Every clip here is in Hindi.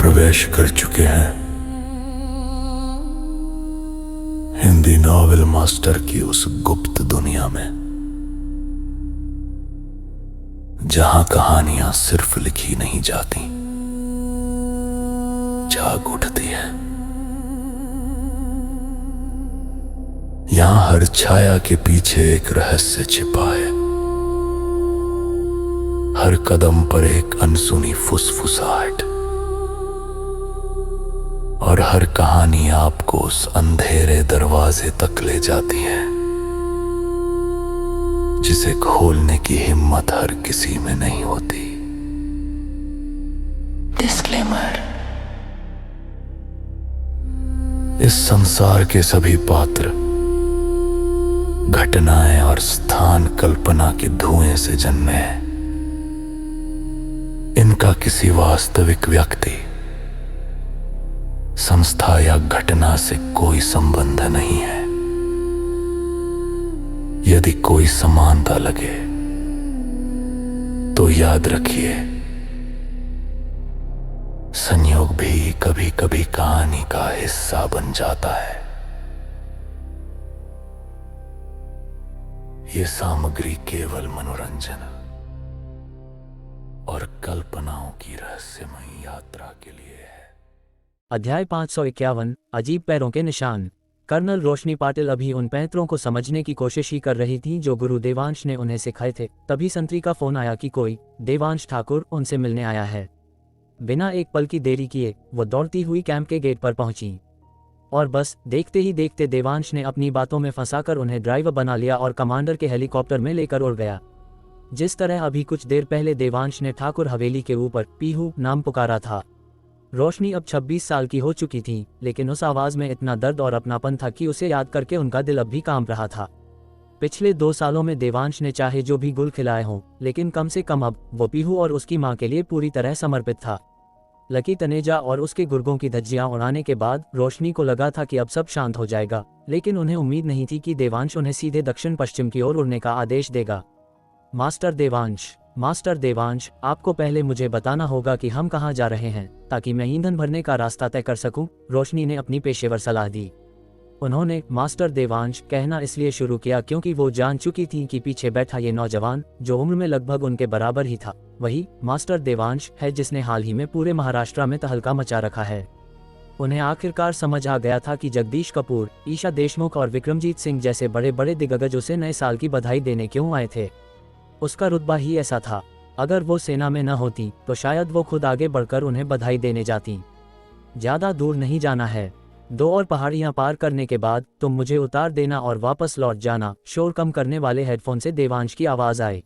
प्रवेश कर चुके हैं हिंदी नॉवेल मास्टर की उस गुप्त दुनिया में, जहां कहानियां सिर्फ लिखी नहीं जाती, जाग उठती है। यहां हर छाया के पीछे एक रहस्य छिपा है, हर कदम पर एक अनसुनी फुसफुसाहट, और हर कहानी आपको उस अंधेरे दरवाजे तक ले जाती है जिसे खोलने की हिम्मत हर किसी में नहीं होती। डिस्क्लेमर: इस संसार के सभी पात्र, घटनाएं और स्थान कल्पना के धुएं से जन्मे हैं। इनका किसी वास्तविक व्यक्ति, संस्था या घटना से कोई संबंध नहीं है। यदि कोई समानता लगे तो याद रखिए, संयोग भी कभी कभी कहानी का हिस्सा बन जाता है। ये सामग्री केवल मनोरंजन और कल्पनाओं की रहस्यमयी यात्रा के लिए है। अध्याय 551 अजीब पैरों के निशान। कर्नल रोशनी पाटिल अभी उन पैंतरों को समझने की कोशिश ही कर रही थी जो गुरु देवांश ने उन्हें सिखाए थे। तभी संतरी का फोन आया कि कोई देवांश ठाकुर उनसे मिलने आया है। बिना एक पल की देरी किए वो दौड़ती हुई कैंप के गेट पर पहुंची और बस देखते ही देखते देवांश ने अपनी बातों में फंसाकर उन्हें ड्राइवर बना लिया और कमांडर के हेलीकॉप्टर में लेकर उड़ गया। जिस तरह अभी कुछ देर पहले देवांश ने ठाकुर हवेली के ऊपर पीहू नाम पुकारा था। रोशनी अब 26 साल की हो चुकी थी, लेकिन उस आवाज में इतना दर्द और अपनापन था कि उसे याद करके उनका दिल अब भी कांप रहा था। पिछले 2 सालों में देवांश ने चाहे जो भी गुल खिलाए हों, लेकिन कम से कम अब वो पीहू और उसकी मां के लिए पूरी तरह समर्पित था। लकी तनेजा और उसके गुर्गों की धज्जियां उड़ाने के बाद रोशनी को लगा था कि अब सब शांत हो जाएगा, लेकिन उन्हें उम्मीद नहीं थी कि देवांश उन्हें सीधे दक्षिण पश्चिम की ओर उड़ने का आदेश देगा। मास्टर देवांश, आपको पहले मुझे बताना होगा कि हम कहाँ जा रहे हैं, ताकि मैं ईंधन भरने का रास्ता तय कर सकूं, रोशनी ने अपनी पेशेवर सलाह दी। उन्होंने मास्टर देवांश कहना इसलिए शुरू किया क्योंकि वो जान चुकी थी कि पीछे बैठा ये नौजवान, जो उम्र में लगभग उनके बराबर ही था, वही मास्टर देवांश है जिसने हाल ही में पूरे महाराष्ट्र में तहलका मचा रखा है। उन्हें आखिरकार समझ आ गया था कि जगदीश कपूर, ईशा देशमुख और विक्रमजीत सिंह जैसे बड़े बड़े दिग्गज उसे नए साल की बधाई देने क्यों आए थे। उसका रुतबा ही ऐसा था। अगर वो सेना में न होती तो शायद वो खुद आगे बढ़कर उन्हें बधाई देने जाती। ज्यादा दूर नहीं जाना है, 2 और पहाड़ियां पार करने के बाद तुम मुझे उतार देना और वापस लौट जाना। शोर कम करने वाले हेडफोन से देवांश की आवाज आई।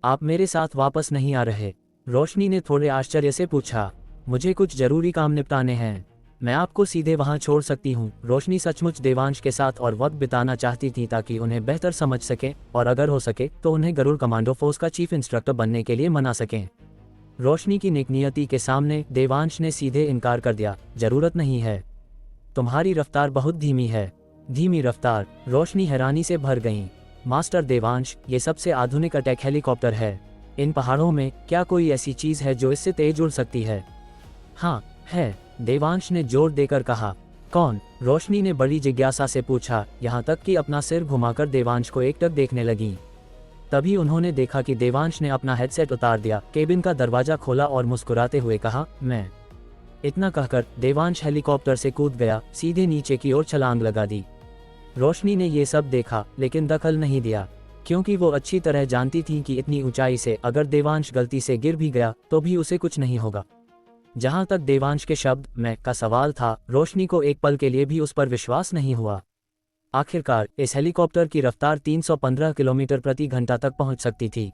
आप मेरे साथ वापस नहीं आ रहे? रोशनी ने थोड़े आश्चर्य से पूछा। मुझे कुछ जरूरी काम निपटाने हैं, मैं आपको सीधे वहां छोड़ सकती हूँ। रोशनी सचमुच देवांश के साथ और वक्त बिताना चाहती थी ताकि उन्हें बेहतर समझ सके और अगर हो सके तो उन्हें गरुड़ कमांडो फोर्स का चीफ इंस्ट्रक्टर बनने के लिए मना सकें। रोशनी की नेकनियति के सामने देवांश ने सीधे इनकार कर दिया। जरूरत नहीं है, तुम्हारी रफ्तार बहुत धीमी है। धीमी रफ्तार? रोशनी हैरानी से भर गई। मास्टर देवांश, ये सबसे आधुनिक अटैक हेलीकॉप्टर है। इन पहाड़ों में क्या कोई ऐसी चीज है जो इससे तेज उड़ सकती है? हाँ है, देवांश ने जोर देकर कहा। कौन? रोशनी ने बड़ी जिज्ञासा से पूछा, यहाँ तक कि अपना सिर घुमाकर देवांश को एकटक देखने लगी। तभी उन्होंने देखा कि देवांश ने अपना हेडसेट उतार दिया, केबिन का दरवाजा खोला और मुस्कुराते हुए कहा, मैं। इतना कहकर देवांश हेलीकॉप्टर से कूद गया, सीधे नीचे की ओर छलांग लगा दी। रोशनी ने ये सब देखा लेकिन दखल नहीं दिया, क्योंकि वो अच्छी तरह जानती थी कि इतनी ऊंचाई से अगर देवांश गलती से गिर भी गया तो भी उसे कुछ नहीं होगा। जहां तक देवांश के शब्द मैं का सवाल था, रोशनी को एक पल के लिए भी उस पर विश्वास नहीं हुआ। आखिरकार इस हेलीकॉप्टर की रफ्तार 315 किलोमीटर प्रति घंटा तक पहुंच सकती थी।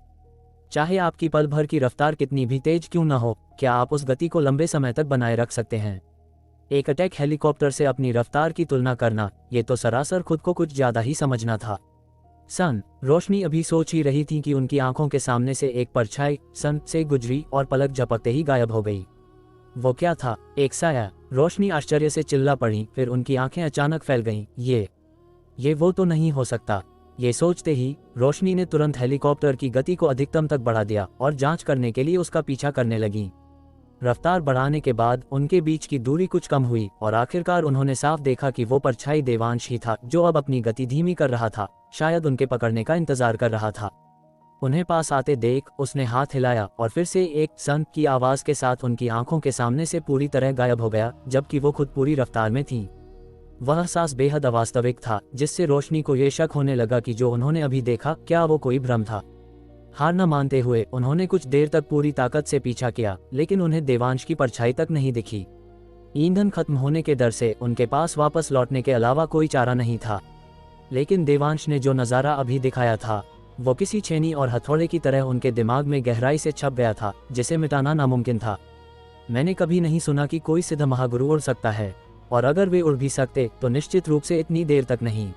चाहे आपकी पल भर की रफ्तार कितनी भी तेज क्यों न हो, क्या आप उस गति को लंबे समय तक बनाए रख सकते हैं? एक अटैक हेलीकॉप्टर से अपनी रफ्तार की तुलना करना, ये तो सरासर खुद को कुछ ज्यादा ही समझना था। रोशनी अभी सोच ही रही थी कि उनकी आंखों के सामने से एक परछाई सन से गुजरी और पलक झपकते ही गायब हो गई। वो क्या था? एक साया? रोशनी आश्चर्य से चिल्ला पड़ी, फिर उनकी आंखें अचानक फैल गईं। ये वो तो नहीं हो सकता। ये सोचते ही रोशनी ने तुरंत हेलीकॉप्टर की गति को अधिकतम तक बढ़ा दिया और जांच करने के लिए उसका पीछा करने लगी। रफ्तार बढ़ाने के बाद उनके बीच की दूरी कुछ कम हुई और आखिरकार उन्होंने साफ देखा कि वो परछाई देवांश ही था, जो अब अपनी गति धीमी कर रहा था, शायद उनके पकड़ने का इंतजार कर रहा था। उन्हें पास आते देख उसने हाथ हिलाया और फिर से एक सन की आवाज के साथ उनकी आंखों के सामने से पूरी तरह गायब हो गया, जबकि वो खुद पूरी रफ्तार में थी। वह एहसास बेहद अवास्तविक था, जिससे रोशनी को ये शक होने लगा कि जो उन्होंने अभी देखा क्या वो कोई भ्रम था। हार न मानते हुए उन्होंने कुछ देर तक पूरी ताकत से पीछा किया, लेकिन उन्हें देवांश की परछाई तक नहीं दिखी। ईंधन खत्म होने के डर से उनके पास वापस लौटने के अलावा कोई चारा नहीं था। लेकिन देवांश ने जो नज़ारा अभी दिखाया था वो किसी छेनी और हथौड़े की तरह उनके दिमाग में गहराई से छप गया था, जिसे मिटाना नामुमकिन था। मैंने कभी नहीं सुना कि कोई सिद्ध महागुरु उड़ सकता है, और अगर वे उड़ भी सकते तो निश्चित रूप से इतनी देर तक नहीं।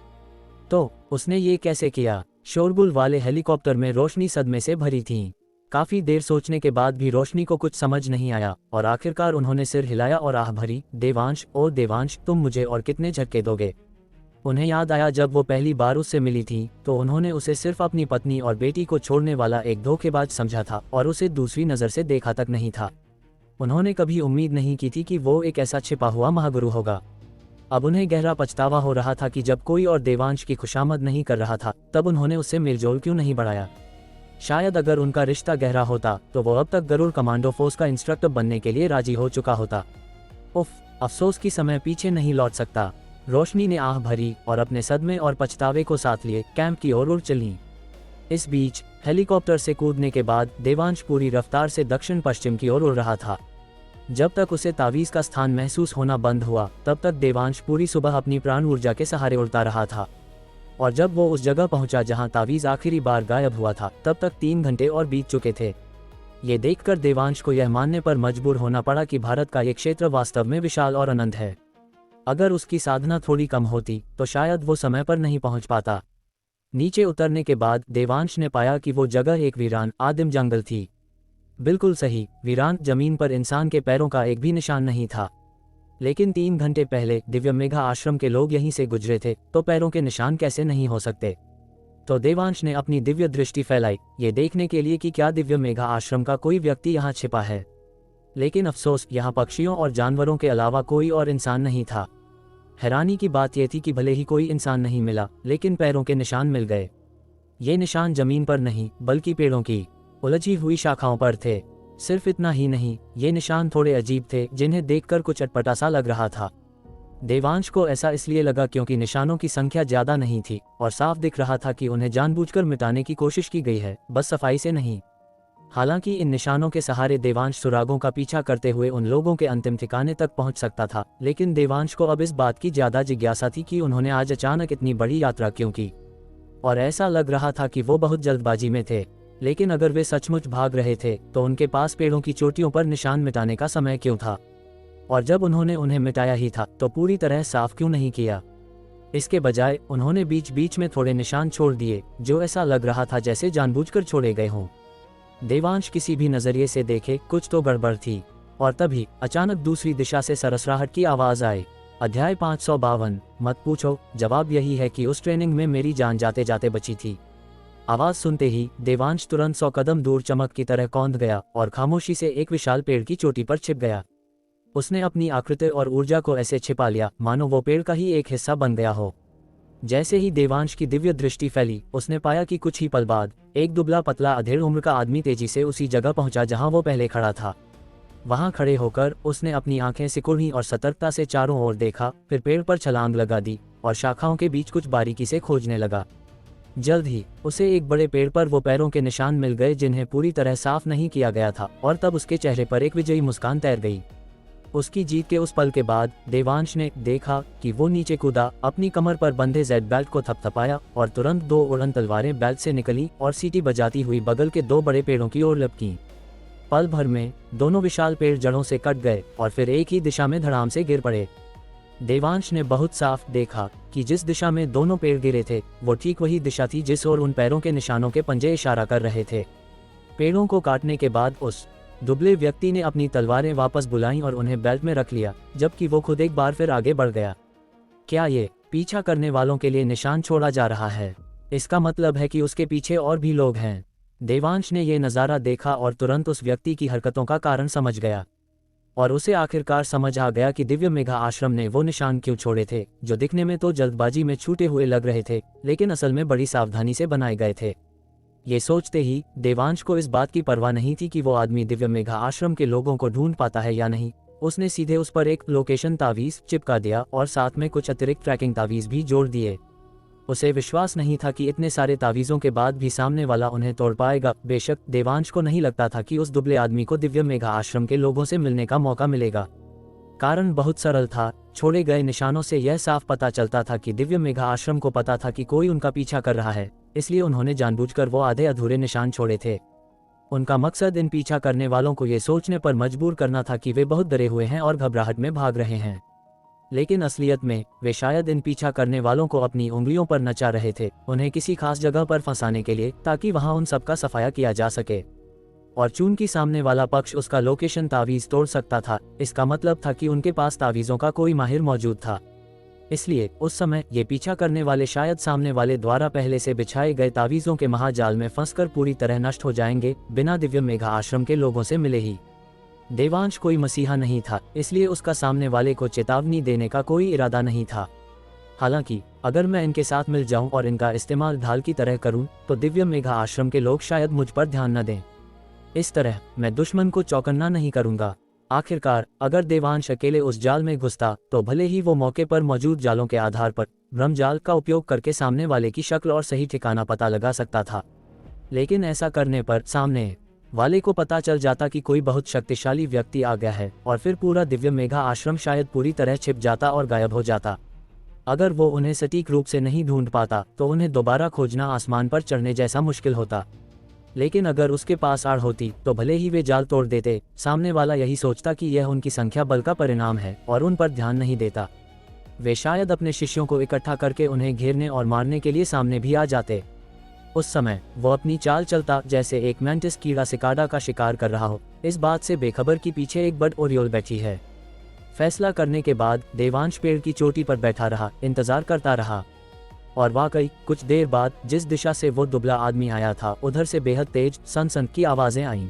तो उसने ये कैसे किया? शोरगुल वाले हेलीकॉप्टर में रोशनी सदमे से भरी थी। काफी देर सोचने के बाद भी रोशनी को कुछ समझ नहीं आया और आखिरकार उन्होंने सिर हिलाया और आह भरी, देवांश, ओ देवांश, तुम मुझे और कितने झटके दोगे? उन्हें याद आया जब वो पहली बार उससे मिली थी तो उन्होंने उसे सिर्फ अपनी पत्नी और बेटी को छोड़ने वाला एक धोखेबाज समझा था और उसे दूसरी नज़र से देखा तक नहीं था। उन्होंने कभी उम्मीद नहीं की थी कि वो एक ऐसा छिपा हुआ महागुरु होगा। अब उन्हें गहरा पछतावा हो रहा था कि जब कोई और देवांश की खुशामद नहीं कर रहा था तब उन्होंने उससे मेलजोल क्यों नहीं बढ़ाया। शायद अगर उनका रिश्ता गहरा होता तो वो अब तक गरुड़ कमांडो फोर्स का इंस्ट्रक्टर बनने के लिए राजी हो चुका होता। उफ, अफसोस की समय पीछे नहीं लौट सकता। रोशनी ने आह भरी और अपने सदमे और पछतावे को साथ लिए कैंप की ओर उड़ चली। इस बीच हेलीकॉप्टर से कूदने के बाद देवांश पूरी रफ्तार से दक्षिण पश्चिम की ओर उड़ रहा था। जब तक उसे तावीज़ का स्थान महसूस होना बंद हुआ तब तक देवांश पूरी सुबह अपनी प्राण ऊर्जा के सहारे उड़ता रहा था, और जब वो उस जगह पहुंचा जहां तावीज़ आखिरी बार गायब हुआ था तब तक 3 घंटे और बीत चुके थे। ये देखकर देवांश को यह मानने पर मजबूर होना पड़ा कि भारत का ये क्षेत्र वास्तव में विशाल और अनंत है। अगर उसकी साधना थोड़ी कम होती तो शायद वो समय पर नहीं पहुंच पाता। नीचे उतरने के बाद देवांश ने पाया कि वो जगह एक वीरान आदिम जंगल थी। बिल्कुल सही, वीरान जमीन पर इंसान के पैरों का एक भी निशान नहीं था। लेकिन 3 घंटे पहले दिव्य मेघा आश्रम के लोग यहीं से गुजरे थे, तो पैरों के निशान कैसे नहीं हो सकते? तो देवांश ने अपनी दिव्य दृष्टि फैलाई, ये देखने के लिए कि क्या दिव्य मेघा आश्रम का कोई व्यक्ति यहाँ छिपा है। लेकिन अफसोस, यहाँ पक्षियों और जानवरों के अलावा कोई और इंसान नहीं था। हैरानी की बात यह थी कि भले ही कोई इंसान नहीं मिला, लेकिन पैरों के निशान मिल गए। ये निशान जमीन पर नहीं बल्कि पेड़ों की उलझी हुई शाखाओं पर थे। सिर्फ इतना ही नहीं, ये निशान थोड़े अजीब थे, जिन्हें देखकर कुछ अटपटा सा लग रहा था। देवांश को ऐसा इसलिए लगा क्योंकि निशानों की संख्या ज्यादा नहीं थी और साफ दिख रहा था कि उन्हें जानबूझकर मिटाने की कोशिश की गई है, बस सफाई से नहीं। हालांकि इन निशानों के सहारे देवांश सुरागों का पीछा करते हुए उन लोगों के अंतिम ठिकाने तक पहुंच सकता था, लेकिन देवांश को अब इस बात की ज्यादा जिज्ञासा थी कि उन्होंने आज अचानक इतनी बड़ी यात्रा क्यों की। और ऐसा लग रहा था कि वो बहुत जल्दबाजी में थे। लेकिन अगर वे सचमुच भाग रहे थे तो उनके पास पेड़ों की चोटियों पर निशान मिटाने का समय क्यों था? और जब उन्होंने उन्हें मिटाया ही था तो पूरी तरह साफ क्यों नहीं किया? इसके बजाय उन्होंने बीच बीच में थोड़े निशान छोड़ दिए, जो ऐसा लग रहा था जैसे जानबूझकर छोड़े गए हों। देवांश किसी भी नजरिए से देखे कुछ तो गड़बड़ थी, और तभी अचानक दूसरी दिशा से सरसराहट की आवाज आई। अध्याय 552, मत पूछो, जवाब यही है कि उस ट्रेनिंग में मेरी जान जाते जाते बची थी। आवाज सुनते ही देवांश तुरंत 100 कदम दूर चमक की तरह कौंध गया और खामोशी से एक विशाल पेड़ की चोटी पर छिप गया। उसने अपनी आकृति और ऊर्जा को ऐसे छिपा लिया मानो वो पेड़ का ही एक हिस्सा बन गया हो। जैसे ही देवांश की दिव्य दृष्टि फैली, उसने पाया कि कुछ ही पल बाद एक दुबला पतला अधेड़ उम्र का आदमी तेजी से उसी जगह पहुंचा जहां वो पहले खड़ा था। वहां खड़े होकर उसने अपनी आंखें सिकुड़ी और सतर्कता से चारों ओर देखा, फिर पेड़ पर छलांग लगा दी और शाखाओं के बीच कुछ बारीकी से खोजने लगा। जल्द ही उसे एक बड़े पेड़ पर वो पैरों के निशान मिल गए जिन्हें पूरी तरह साफ नहीं किया गया था, और तब उसके चेहरे पर एक विजयी मुस्कान तैर गई। उसकी जीत के उस पल के बाद देवांश ने देखा कि वो नीचे कूदा, अपनी कमर पर बंधे जेड बेल्ट को थपथपाया और तुरंत 2 उड़न तलवारें बेल्ट से निकली और सीटी बजाती हुई बगल के 2 बड़े पेड़ों की ओर लपकीं। पल भर में दोनों विशाल पेड़ जड़ों से कट गए और फिर एक ही दिशा में धड़ाम से गिर पड़े। देवांश ने बहुत साफ देखा कि जिस दिशा में दोनों पेड़ गिरे थे वो ठीक वही दिशा थी जिस ओर उन पैरों के निशानों के पंजे इशारा कर रहे थे। पेड़ों को काटने के बाद उस दुबले व्यक्ति ने अपनी तलवारें वापस बुलाईं और उन्हें बेल्ट में रख लिया, जबकि वो खुद एक बार फिर आगे बढ़ गया। क्या ये पीछा करने वालों के लिए निशान छोड़ा जा रहा है? इसका मतलब है कि उसके पीछे और भी लोग हैं। देवांश ने यह नज़ारा देखा और तुरंत उस व्यक्ति की हरकतों का कारण समझ गया। और उसे आखिरकार समझ आ गया कि दिव्य मेघा आश्रम ने वो निशान क्यों छोड़े थे, जो दिखने में तो जल्दबाजी में छूटे हुए लग रहे थे, लेकिन असल में बड़ी सावधानी से बनाए गए थे। ये सोचते ही देवांश को इस बात की परवाह नहीं थी कि वो आदमी दिव्य मेघा आश्रम के लोगों को ढूंढ पाता है या नहीं। उसने सीधे उस पर एक लोकेशन तावीज चिपका दिया और साथ में कुछ अतिरिक्त ट्रैकिंग तावीज भी जोड़ दिए। उसे विश्वास नहीं था कि इतने सारे तावीज़ों के बाद भी सामने वाला उन्हें तोड़ पाएगा। बेशक देवांश को नहीं लगता था कि उस दुबले आदमी को दिव्य मेघा आश्रम के लोगों से मिलने का मौका मिलेगा। कारण बहुत सरल था, छोड़े गए निशानों से यह साफ पता चलता था कि दिव्य मेघा आश्रम को पता था कि कोई उनका पीछा कर रहा है, इसलिए उन्होंने जानबूझकर वो आधे अधूरे निशान छोड़े थे। उनका मकसद इन पीछा करने वालों को ये सोचने पर मजबूर करना था कि वे बहुत डरे हुए हैं और घबराहट में भाग रहे हैं, लेकिन असलियत में वे शायद इन पीछा करने वालों को अपनी उंगलियों पर नचा रहे थे, उन्हें किसी खास जगह पर फंसाने के लिए, ताकि वहां उन सबका सफाया किया जा सके। और चूंकि सामने वाला पक्ष उसका लोकेशन तावीज तोड़ सकता था, इसका मतलब था कि उनके पास तावीज़ों का कोई माहिर मौजूद था। इसलिए उस समय ये पीछा करने वाले शायद सामने वाले द्वारा पहले से बिछाए गए तावीज़ों के महाजाल में फंसकर पूरी तरह नष्ट हो जाएंगे, बिना दिव्य मेघा आश्रम के लोगों से मिले ही। देवांश कोई मसीहा नहीं था, इसलिए उसका सामने वाले को चेतावनी देने का कोई इरादा नहीं था। हालांकि अगर मैं इनके साथ मिल जाऊं और इनका इस्तेमाल ढाल की तरह करूं, तो दिव्य मेघा आश्रम के लोग शायद मुझ पर ध्यान न दें। इस तरह मैं दुश्मन को चौकन्ना नहीं करूंगा। आखिरकार अगर देवांश अकेले उस जाल में घुसता, तो भले ही वो मौके पर मौजूद जालों के आधार पर भ्रमजाल का उपयोग करके सामने वाले की शक्ल और सही ठिकाना पता लगा सकता था, लेकिन ऐसा करने पर सामने वाले को पता चल जाता कि कोई बहुत शक्तिशाली व्यक्ति आ गया है, और फिर पूरा दिव्य मेघा आश्रम शायद पूरी तरह छिप जाता और गायब हो जाता। अगर वो उन्हें सटीक रूप से नहीं ढूंढ पाता, तो उन्हें दोबारा खोजना आसमान पर चढ़ने जैसा मुश्किल होता। लेकिन अगर उसके पास आड़ होती, तो भले ही वे जाल तोड़ देते, सामने वाला यही सोचता कि यह उनकी संख्या बल का परिणाम है और उन पर ध्यान नहीं देता। वे शायद अपने शिष्यों को इकट्ठा करके उन्हें घेरने और मारने के लिए सामने भी आ जाते। उस समय वो अपनी चाल चलता जैसे एक मैंटिस कीड़ा सिकाडा का शिकार कर रहा हो, इस बात से बेखबर कि पीछे एक बर्ड ओरियोल बैठी है। फैसला करने के बाद देवांश पेड़ की चोटी पर बैठा रहा, इंतजार करता रहा। और वाकई कुछ देर बाद जिस दिशा से वो दुबला आदमी आया था, उधर से बेहद तेज सन की आवाजें आईं।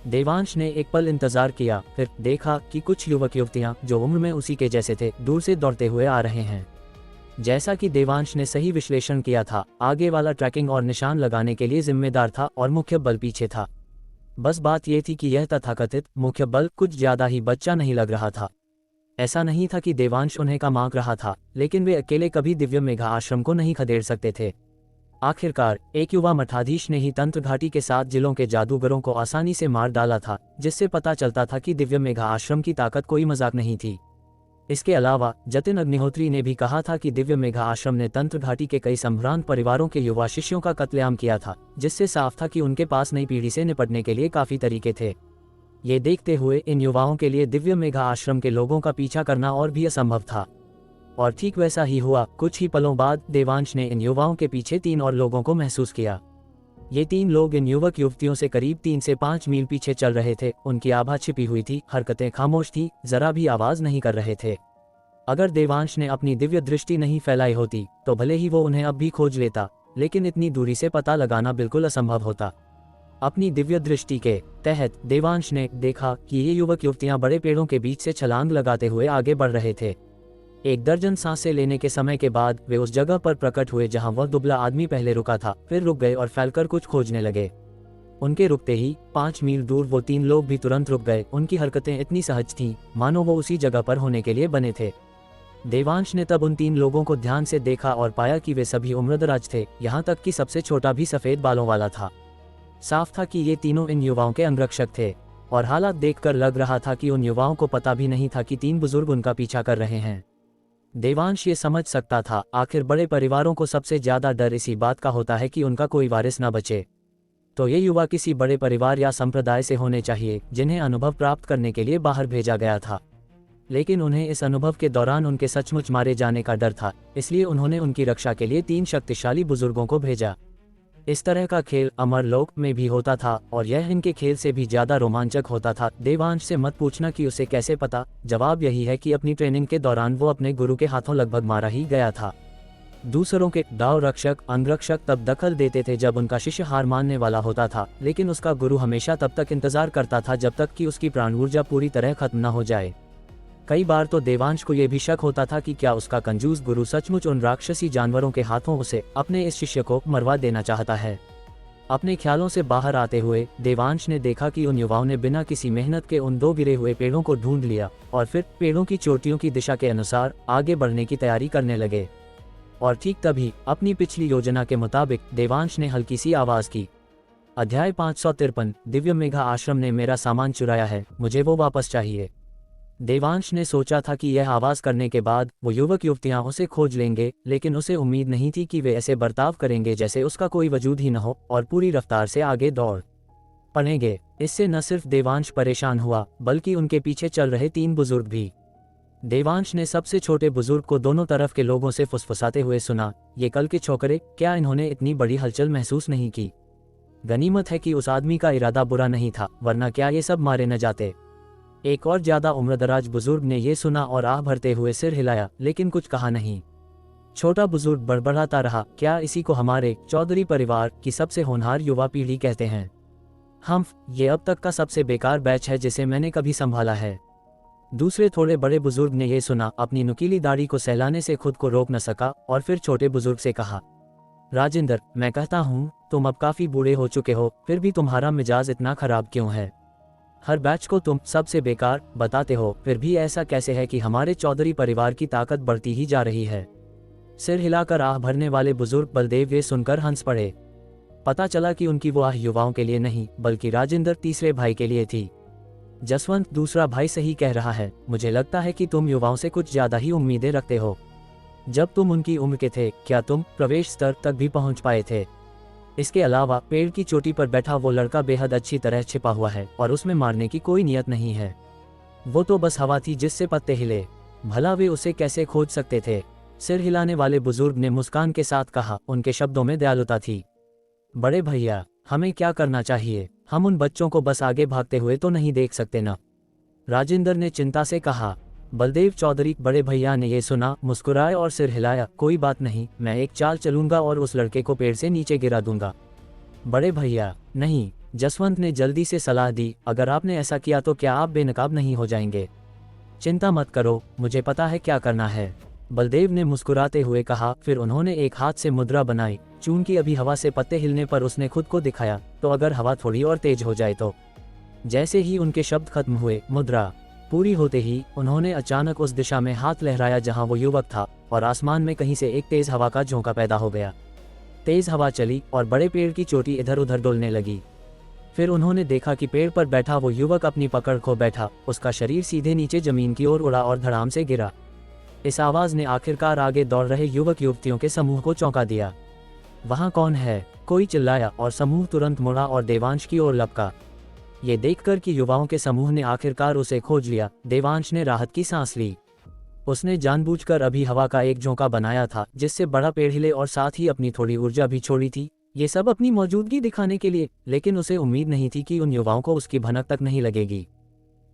देवांश ने एक पल इंतजार किया, फिर देखा कि कुछ युवक युवतियां जो उम्र में उसी के जैसे थे, दूर से दौड़ते हुए आ रहे हैं। जैसा कि देवांश ने सही विश्लेषण किया था, आगे वाला ट्रैकिंग और निशान लगाने के लिए जिम्मेदार था और मुख्य बल पीछे था। बस बात यह थी कि यह तथाकथित मुख्य बल कुछ ज्यादा ही बच्चा नहीं लग रहा था। ऐसा नहीं था कि देवांश उन्हें का मांग रहा था, लेकिन वे अकेले कभी दिव्य मेघा आश्रम को नहीं खदेड़ सकते थे। आखिरकार एक युवा मठाधीश ने ही तंत्र घाटी के 7 जिलों के जादूगरों को आसानी से मार डाला था, जिससे पता चलता था कि दिव्य मेघा आश्रम की ताकत कोई मजाक नहीं थी। इसके अलावा जतिन अग्निहोत्री ने भी कहा था कि दिव्य मेघा आश्रम ने तंत्र घाटी के कई संभ्रांत परिवारों के युवा शिष्यों का कत्लेआम किया था, जिससे साफ था कि उनके पास नई पीढ़ी से निपटने के लिए काफी तरीके थे। ये देखते हुए इन युवाओं के लिए दिव्य मेघा आश्रम के लोगों का पीछा करना और भी असंभव था। और ठीक वैसा ही हुआ। कुछ ही पलों बाद देवांश ने इन युवाओं के पीछे 3 और लोगों को महसूस किया। ये 3 लोग इन युवक युवतियों से करीब 3 से 5 मील पीछे चल रहे थे। उनकी आभा छिपी हुई थी, हरकतें खामोश थी, जरा भी आवाज नहीं कर रहे थे। अगर देवांश ने अपनी दिव्य दृष्टि नहीं फैलाई होती, तो भले ही वो उन्हें अब भी खोज लेता, लेकिन इतनी दूरी से पता लगाना बिल्कुल असंभव होता। अपनी दिव्य दृष्टि के तहत देवांश ने देखा कि ये युवक युवतियां बड़े पेड़ों के बीच से छलांग लगाते हुए आगे बढ़ रहे थे। 1 दर्जन सांसें लेने के समय के बाद वे उस जगह पर प्रकट हुए जहां वह दुबला आदमी पहले रुका था, फिर रुक गए और फैलकर कुछ खोजने लगे। उनके रुकते ही 5 मील दूर वो 3 लोग भी तुरंत रुक गए। उनकी हरकतें इतनी सहज थीं, मानो वो उसी जगह पर होने के लिए बने थे। देवांश ने तब उन 3 लोगों को ध्यान से देखा और पाया कि वे सभी उम्रदराज थे, यहाँ तक कि सबसे छोटा भी सफेद बालों वाला था। साफ था कि ये तीनों इन युवाओं के अंगरक्षक थे, और हालात देखकर लग रहा था कि उन युवाओं को पता भी नहीं था कि 3 बुजुर्ग उनका पीछा कर रहे हैं। देवांश ये समझ सकता था, आखिर बड़े परिवारों को सबसे ज्यादा डर इसी बात का होता है कि उनका कोई वारिस न बचे। तो ये युवा किसी बड़े परिवार या संप्रदाय से होने चाहिए, जिन्हें अनुभव प्राप्त करने के लिए बाहर भेजा गया था। लेकिन उन्हें इस अनुभव के दौरान उनके सचमुच मारे जाने का डर था, इसलिए उन्होंने उनकी रक्षा के लिए 3 शक्तिशाली बुजुर्गों को भेजा। इस तरह का खेल अमरलोक में भी होता था, और यह इनके खेल से भी ज्यादा रोमांचक होता था। देवांश से मत पूछना कि उसे कैसे पता, जवाब यही है कि अपनी ट्रेनिंग के दौरान वो अपने गुरु के हाथों लगभग मारा ही गया था। दूसरों के दाव रक्षक अंगरक्षक तब दखल देते थे जब उनका शिष्य हार मानने वाला होता था, लेकिन उसका गुरु हमेशा तब तक इंतजार करता था जब तक कि उसकी प्राण ऊर्जा पूरी तरह खत्म न हो जाए। कई बार तो देवांश को यह भी शक होता था कि क्या उसका कंजूस गुरु सचमुच उन राक्षसी जानवरों के हाथों उसे अपने इस शिष्य को मरवा देना चाहता है। अपने ख्यालों से बाहर आते हुए देवांश ने देखा कि उन युवाओं ने बिना किसी मेहनत के उन 2 गिरे हुए पेड़ों को ढूंढ लिया और फिर पेड़ों की चोटियों की दिशा के अनुसार आगे बढ़ने की तैयारी करने लगे। और ठीक तभी अपनी पिछली योजना के मुताबिक देवांश ने हल्की सी आवाज की, अध्याय 553, दिव्य मेघा आश्रम ने मेरा सामान चुराया है, मुझे वो वापस चाहिए। देवांश ने सोचा था कि यह आवाज करने के बाद वो युवक युवतियां उसे खोज लेंगे, लेकिन उसे उम्मीद नहीं थी कि वे ऐसे बर्ताव करेंगे जैसे उसका कोई वजूद ही न हो और पूरी रफ्तार से आगे दौड़ पड़ेंगे। इससे न सिर्फ देवांश परेशान हुआ बल्कि उनके पीछे चल रहे 3 बुजुर्ग भी। देवांश ने सबसे छोटे बुजुर्ग को दोनों तरफ के लोगों से फुसफुसाते हुए सुना, ये कल के छोकरे, क्या इन्होंने इतनी बड़ी हलचल महसूस नहीं की? गनीमत है कि उस आदमी का इरादा बुरा नहीं था, वरना क्या ये सब मारे न जाते। एक और ज्यादा उम्रदराज बुजुर्ग ने ये सुना और आह भरते हुए सिर हिलाया, लेकिन कुछ कहा नहीं। छोटा बुजुर्ग बड़बड़ाता रहा, क्या इसी को हमारे चौधरी परिवार की सबसे होनहार युवा पीढ़ी कहते हैं? ये अब तक का सबसे बेकार बैच है जिसे मैंने कभी संभाला है। दूसरे थोड़े बड़े बुजुर्ग ने यह सुना, अपनी नुकीली दाढ़ी को सहलाने से खुद को रोक न सका और फिर छोटे बुजुर्ग से कहा, राजेंद्र, मैं कहता हूँ तुम अब काफी बूढ़े हो चुके हो, फिर भी तुम्हारा मिजाज इतना खराब क्यों है? हर बैच को तुम सबसे बेकार बताते हो, फिर भी ऐसा कैसे है कि हमारे चौधरी परिवार की ताकत बढ़ती ही जा रही है? सिर हिलाकर आह भरने वाले बुजुर्ग बलदेव ये सुनकर हंस पड़े। पता चला कि उनकी वो आह युवाओं के लिए नहीं बल्कि राजेंद्र तीसरे भाई के लिए थी। जसवंत, दूसरा भाई सही कह रहा है, मुझे लगता है कि तुम युवाओं से कुछ ज्यादा ही उम्मीदें रखते हो। जब तुम उनकी उम्र के थे क्या तुम प्रवेश स्तर तक भी पहुंच पाए थे? इसके अलावा पेड़ की चोटी पर बैठा वो लड़का बेहद अच्छी तरह छिपा हुआ है और उसमें मारने की कोई नियत नहीं है। वो तो बस हवा थी जिससे पत्ते हिले, भला वे उसे कैसे खोज सकते थे? सिर हिलाने वाले बुजुर्ग ने मुस्कान के साथ कहा, उनके शब्दों में दयालुता थी। बड़े भैया, हमें क्या करना चाहिए? हम उन बच्चों को बस आगे भागते हुए तो नहीं देख सकते ना? राजेंद्र ने चिंता से कहा। बलदेव चौधरी बड़े भैया ने यह सुना, मुस्कुराए और सिर हिलाया, कोई बात नहीं, मैं एक चाल चलूंगा और उस लड़के को पेड़ से नीचे गिरा दूंगा। बड़े भैया, नहीं, जसवंत ने जल्दी से सलाह दी, अगर आपने ऐसा किया तो क्या आप बेनकाब नहीं हो जाएंगे? चिंता मत करो, मुझे पता है क्या करना है, बलदेव ने मुस्कुराते हुए कहा। फिर उन्होंने एक हाथ से मुद्रा बनाई, चूंकि अभी हवा से पत्ते हिलने पर उसने खुद को दिखाया, तो अगर हवा थोड़ी और तेज हो जाए तो। जैसे ही उनके शब्द खत्म हुए, मुद्रा पूरी होते ही उन्होंने अचानक उस दिशा में हाथ लहराया जहां वो युवक था और आसमान में कहीं से एक तेज हवा का झोंका पैदा हो गया। तेज हवा चली और बड़े पेड़ की चोटी इधर उधर डोलने लगी। फिर उन्होंने देखा कि पेड़ पर बैठा वो युवक अपनी पकड़ खो बैठा, उसका शरीर सीधे नीचे जमीन की ओर उड़ा और धड़ाम से गिरा। इस आवाज ने आखिरकार आगे दौड़ रहे युवक युवतियों के समूह को चौंका दिया। वहां कौन है? कोई चिल्लाया और समूह तुरंत मुड़ा और देवांश की ओर लपका। ये देखकर कि युवाओं के समूह ने आखिरकार उसे खोज लिया, देवांश ने राहत की सांस ली। उसने जानबूझकर अभी हवा का एक झोंका बनाया था जिससे बड़ा पेड़ हिले और साथ ही अपनी थोड़ी ऊर्जा भी छोड़ी थी, ये सब अपनी मौजूदगी दिखाने के लिए, लेकिन उसे उम्मीद नहीं थी कि उन युवाओं को उसकी भनक तक नहीं लगेगी।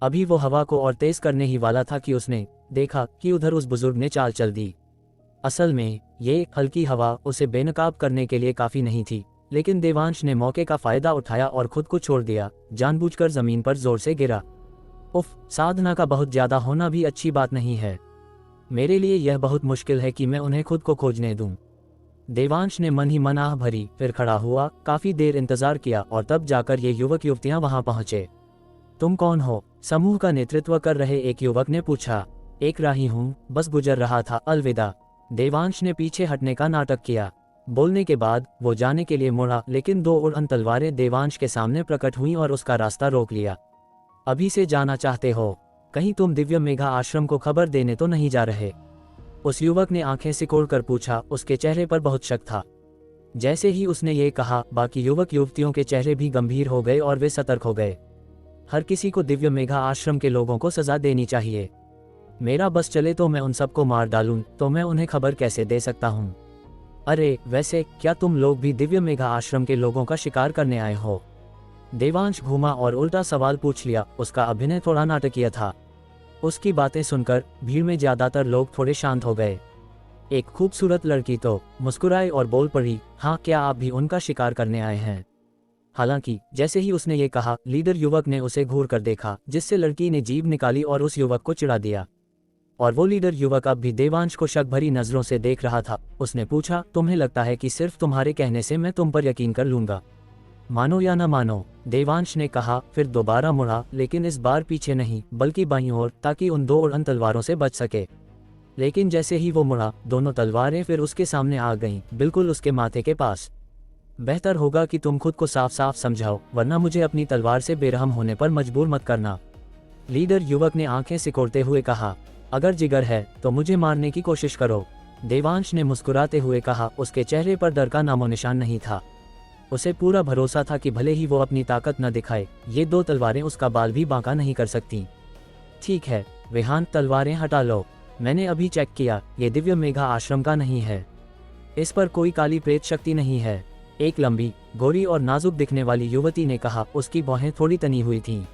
अभी वो हवा को और तेज करने ही वाला था कि उसने देखा कि उधर उस बुजुर्ग ने चाल चल दी। असल में ये हल्की हवा उसे बेनकाब करने के लिए काफी नहीं थी, लेकिन देवांश ने मौके का फायदा उठाया और खुद को छोड़ दिया, जानबूझकर जमीन पर जोर से गिरा। उफ, साधना का बहुत ज्यादा होना भी अच्छी बात नहीं है। मेरे लिए यह बहुत मुश्किल है कि मैं उन्हें खुद को खोजने दूं। देवांश ने मन ही मन आह भरी, फिर खड़ा हुआ, काफी देर इंतजार किया और तब जाकर ये युवक युवतियां वहां पहुंचे। तुम कौन हो? समूह का नेतृत्व कर रहे एक युवक ने पूछा। एक राही हूँ, बस गुजर रहा था, अलविदा। देवांश ने पीछे हटने का नाटक किया। बोलने के बाद वो जाने के लिए मुड़ा, लेकिन 2 उड़न तलवारें देवांश के सामने प्रकट हुईं और उसका रास्ता रोक लिया। अभी से जाना चाहते हो? कहीं तुम दिव्य मेघा आश्रम को खबर देने तो नहीं जा रहे? उस युवक ने आंखें सिकोड़कर पूछा, उसके चेहरे पर बहुत शक था। जैसे ही उसने ये कहा, बाकी युवक युवतियों के चेहरे भी गंभीर हो गए और वे सतर्क हो गए। हर किसी को दिव्य मेघा आश्रम के लोगों को सजा देनी चाहिए। मेरा बस चले तो मैं उन सबको मार डालूं, तो मैं उन्हें खबर कैसे दे सकता हूँ? अरे वैसे क्या तुम लोग भी दिव्य मेघा आश्रम के लोगों का शिकार करने आए हो? देवांश घूमा और उल्टा सवाल पूछ लिया। उसका अभिनय थोड़ा नाटकीय था। उसकी बातें सुनकर भीड़ में ज्यादातर लोग थोड़े शांत हो गए। एक खूबसूरत लड़की तो मुस्कुराई और बोल पड़ी, हाँ क्या आप भी उनका शिकार करने आए हैं? हालांकि जैसे ही उसने ये कहा, लीडर युवक ने उसे घूर कर देखा, जिससे लड़की ने जीभ निकाली और उस युवक को चिढ़ा दिया। और वो लीडर युवक अब भी देवांश को शक भरी नजरों से देख रहा था। उसने पूछा, तुम्हें लगता है कि सिर्फ तुम्हारे कहने से मैं तुम पर यकीन कर लूंगा, मानो या न मानो? देवांश ने कहा, फिर दोबारा मुड़ा, लेकिन इस बार पीछे नहीं बल्कि बाईं ओर, ताकि उन दो उड़न तलवारों से बच सके। लेकिन जैसे ही वो मुड़ा, दोनों तलवारें फिर उसके सामने आ गईं, बिल्कुल उसके माथे के पास। बेहतर होगा कि तुम खुद को साफ साफ समझाओ, वरना मुझे अपनी तलवार से बेरहम होने पर मजबूर मत करना। लीडर युवक ने आंखें सिकोड़ते हुए कहा, अगर जिगर है तो मुझे मारने की कोशिश करो। देवांश ने मुस्कुराते हुए कहा। उसके चेहरे पर डर का नामो निशान नहीं था। उसे पूरा भरोसा था कि भले ही वो अपनी ताकत न दिखाए, ये दो तलवारें उसका बाल भी बांका नहीं कर सकती। ठीक है विहान, तलवारें हटा लो। मैंने अभी चेक किया, ये दिव्य मेघा आश्रम का नहीं है। इस पर कोई काली प्रेत शक्ति नहीं है। एक लंबी, गोरी और नाजुक दिखने वाली युवती ने कहा। उसकी भौहें थोड़ी तनी हुई थीं।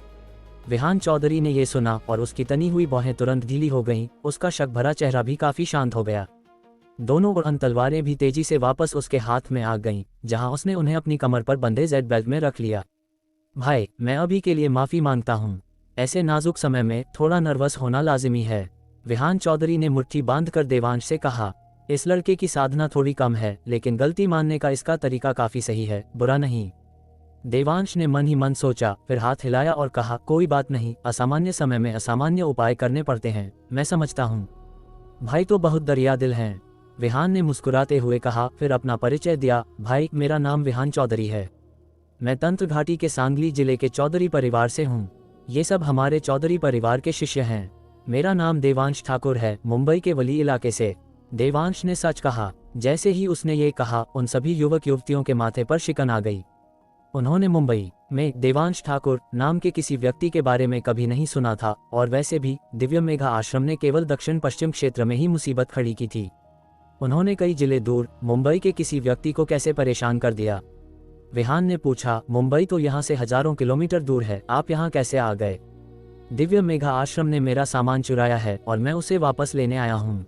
विहान चौधरी ने यह सुना और उसकी तनी हुई भौहें तुरंत ढीली हो गईं। उसका शक भरा चेहरा भी काफी शांत हो गया। दोनों उड़न तलवारें भी तेजी से वापस उसके हाथ में आ गईं, जहां उसने उन्हें अपनी कमर पर बंधे जेड बेल्ट में रख लिया। भाई, मैं अभी के लिए माफी मांगता हूँ। ऐसे नाजुक समय में थोड़ा नर्वस होना लाजिमी है, विहान चौधरी ने मुट्ठी बांधकर देवांश से कहा। इस लड़के की साधना थोड़ी कम है, लेकिन गलती मानने का इसका तरीका काफी सही है, बुरा नहीं। देवांश ने मन ही मन सोचा, फिर हाथ हिलाया और कहा, कोई बात नहीं, असामान्य समय में असामान्य उपाय करने पड़ते हैं, मैं समझता हूँ। भाई तो बहुत दरिया दिल हैं, विहान ने मुस्कुराते हुए कहा। फिर अपना परिचय दिया। भाई, मेरा नाम विहान चौधरी है। मैं तंत्र घाटी के सांगली जिले के चौधरी परिवार से हूँ। ये सब हमारे चौधरी परिवार के शिष्य हैं। मेरा नाम देवांश ठाकुर है, मुंबई के वली इलाके से। देवांश ने सच कहा। जैसे ही उसने ये कहा, उन सभी युवक युवतियों के माथे पर शिकन आ गई। उन्होंने मुंबई में देवांश ठाकुर नाम के किसी व्यक्ति के बारे में कभी नहीं सुना था, और वैसे भी दिव्य मेघा आश्रम ने केवल दक्षिण पश्चिम क्षेत्र में ही मुसीबत खड़ी की थी। उन्होंने कई जिले दूर मुंबई के किसी व्यक्ति को कैसे परेशान कर दिया? विहान ने पूछा। मुंबई तो यहाँ से हजारों किलोमीटर दूर है, आप यहाँ कैसे आ गए? दिव्य मेघा आश्रम ने मेरा सामान चुराया है और मैं उसे वापस लेने आया हूँ,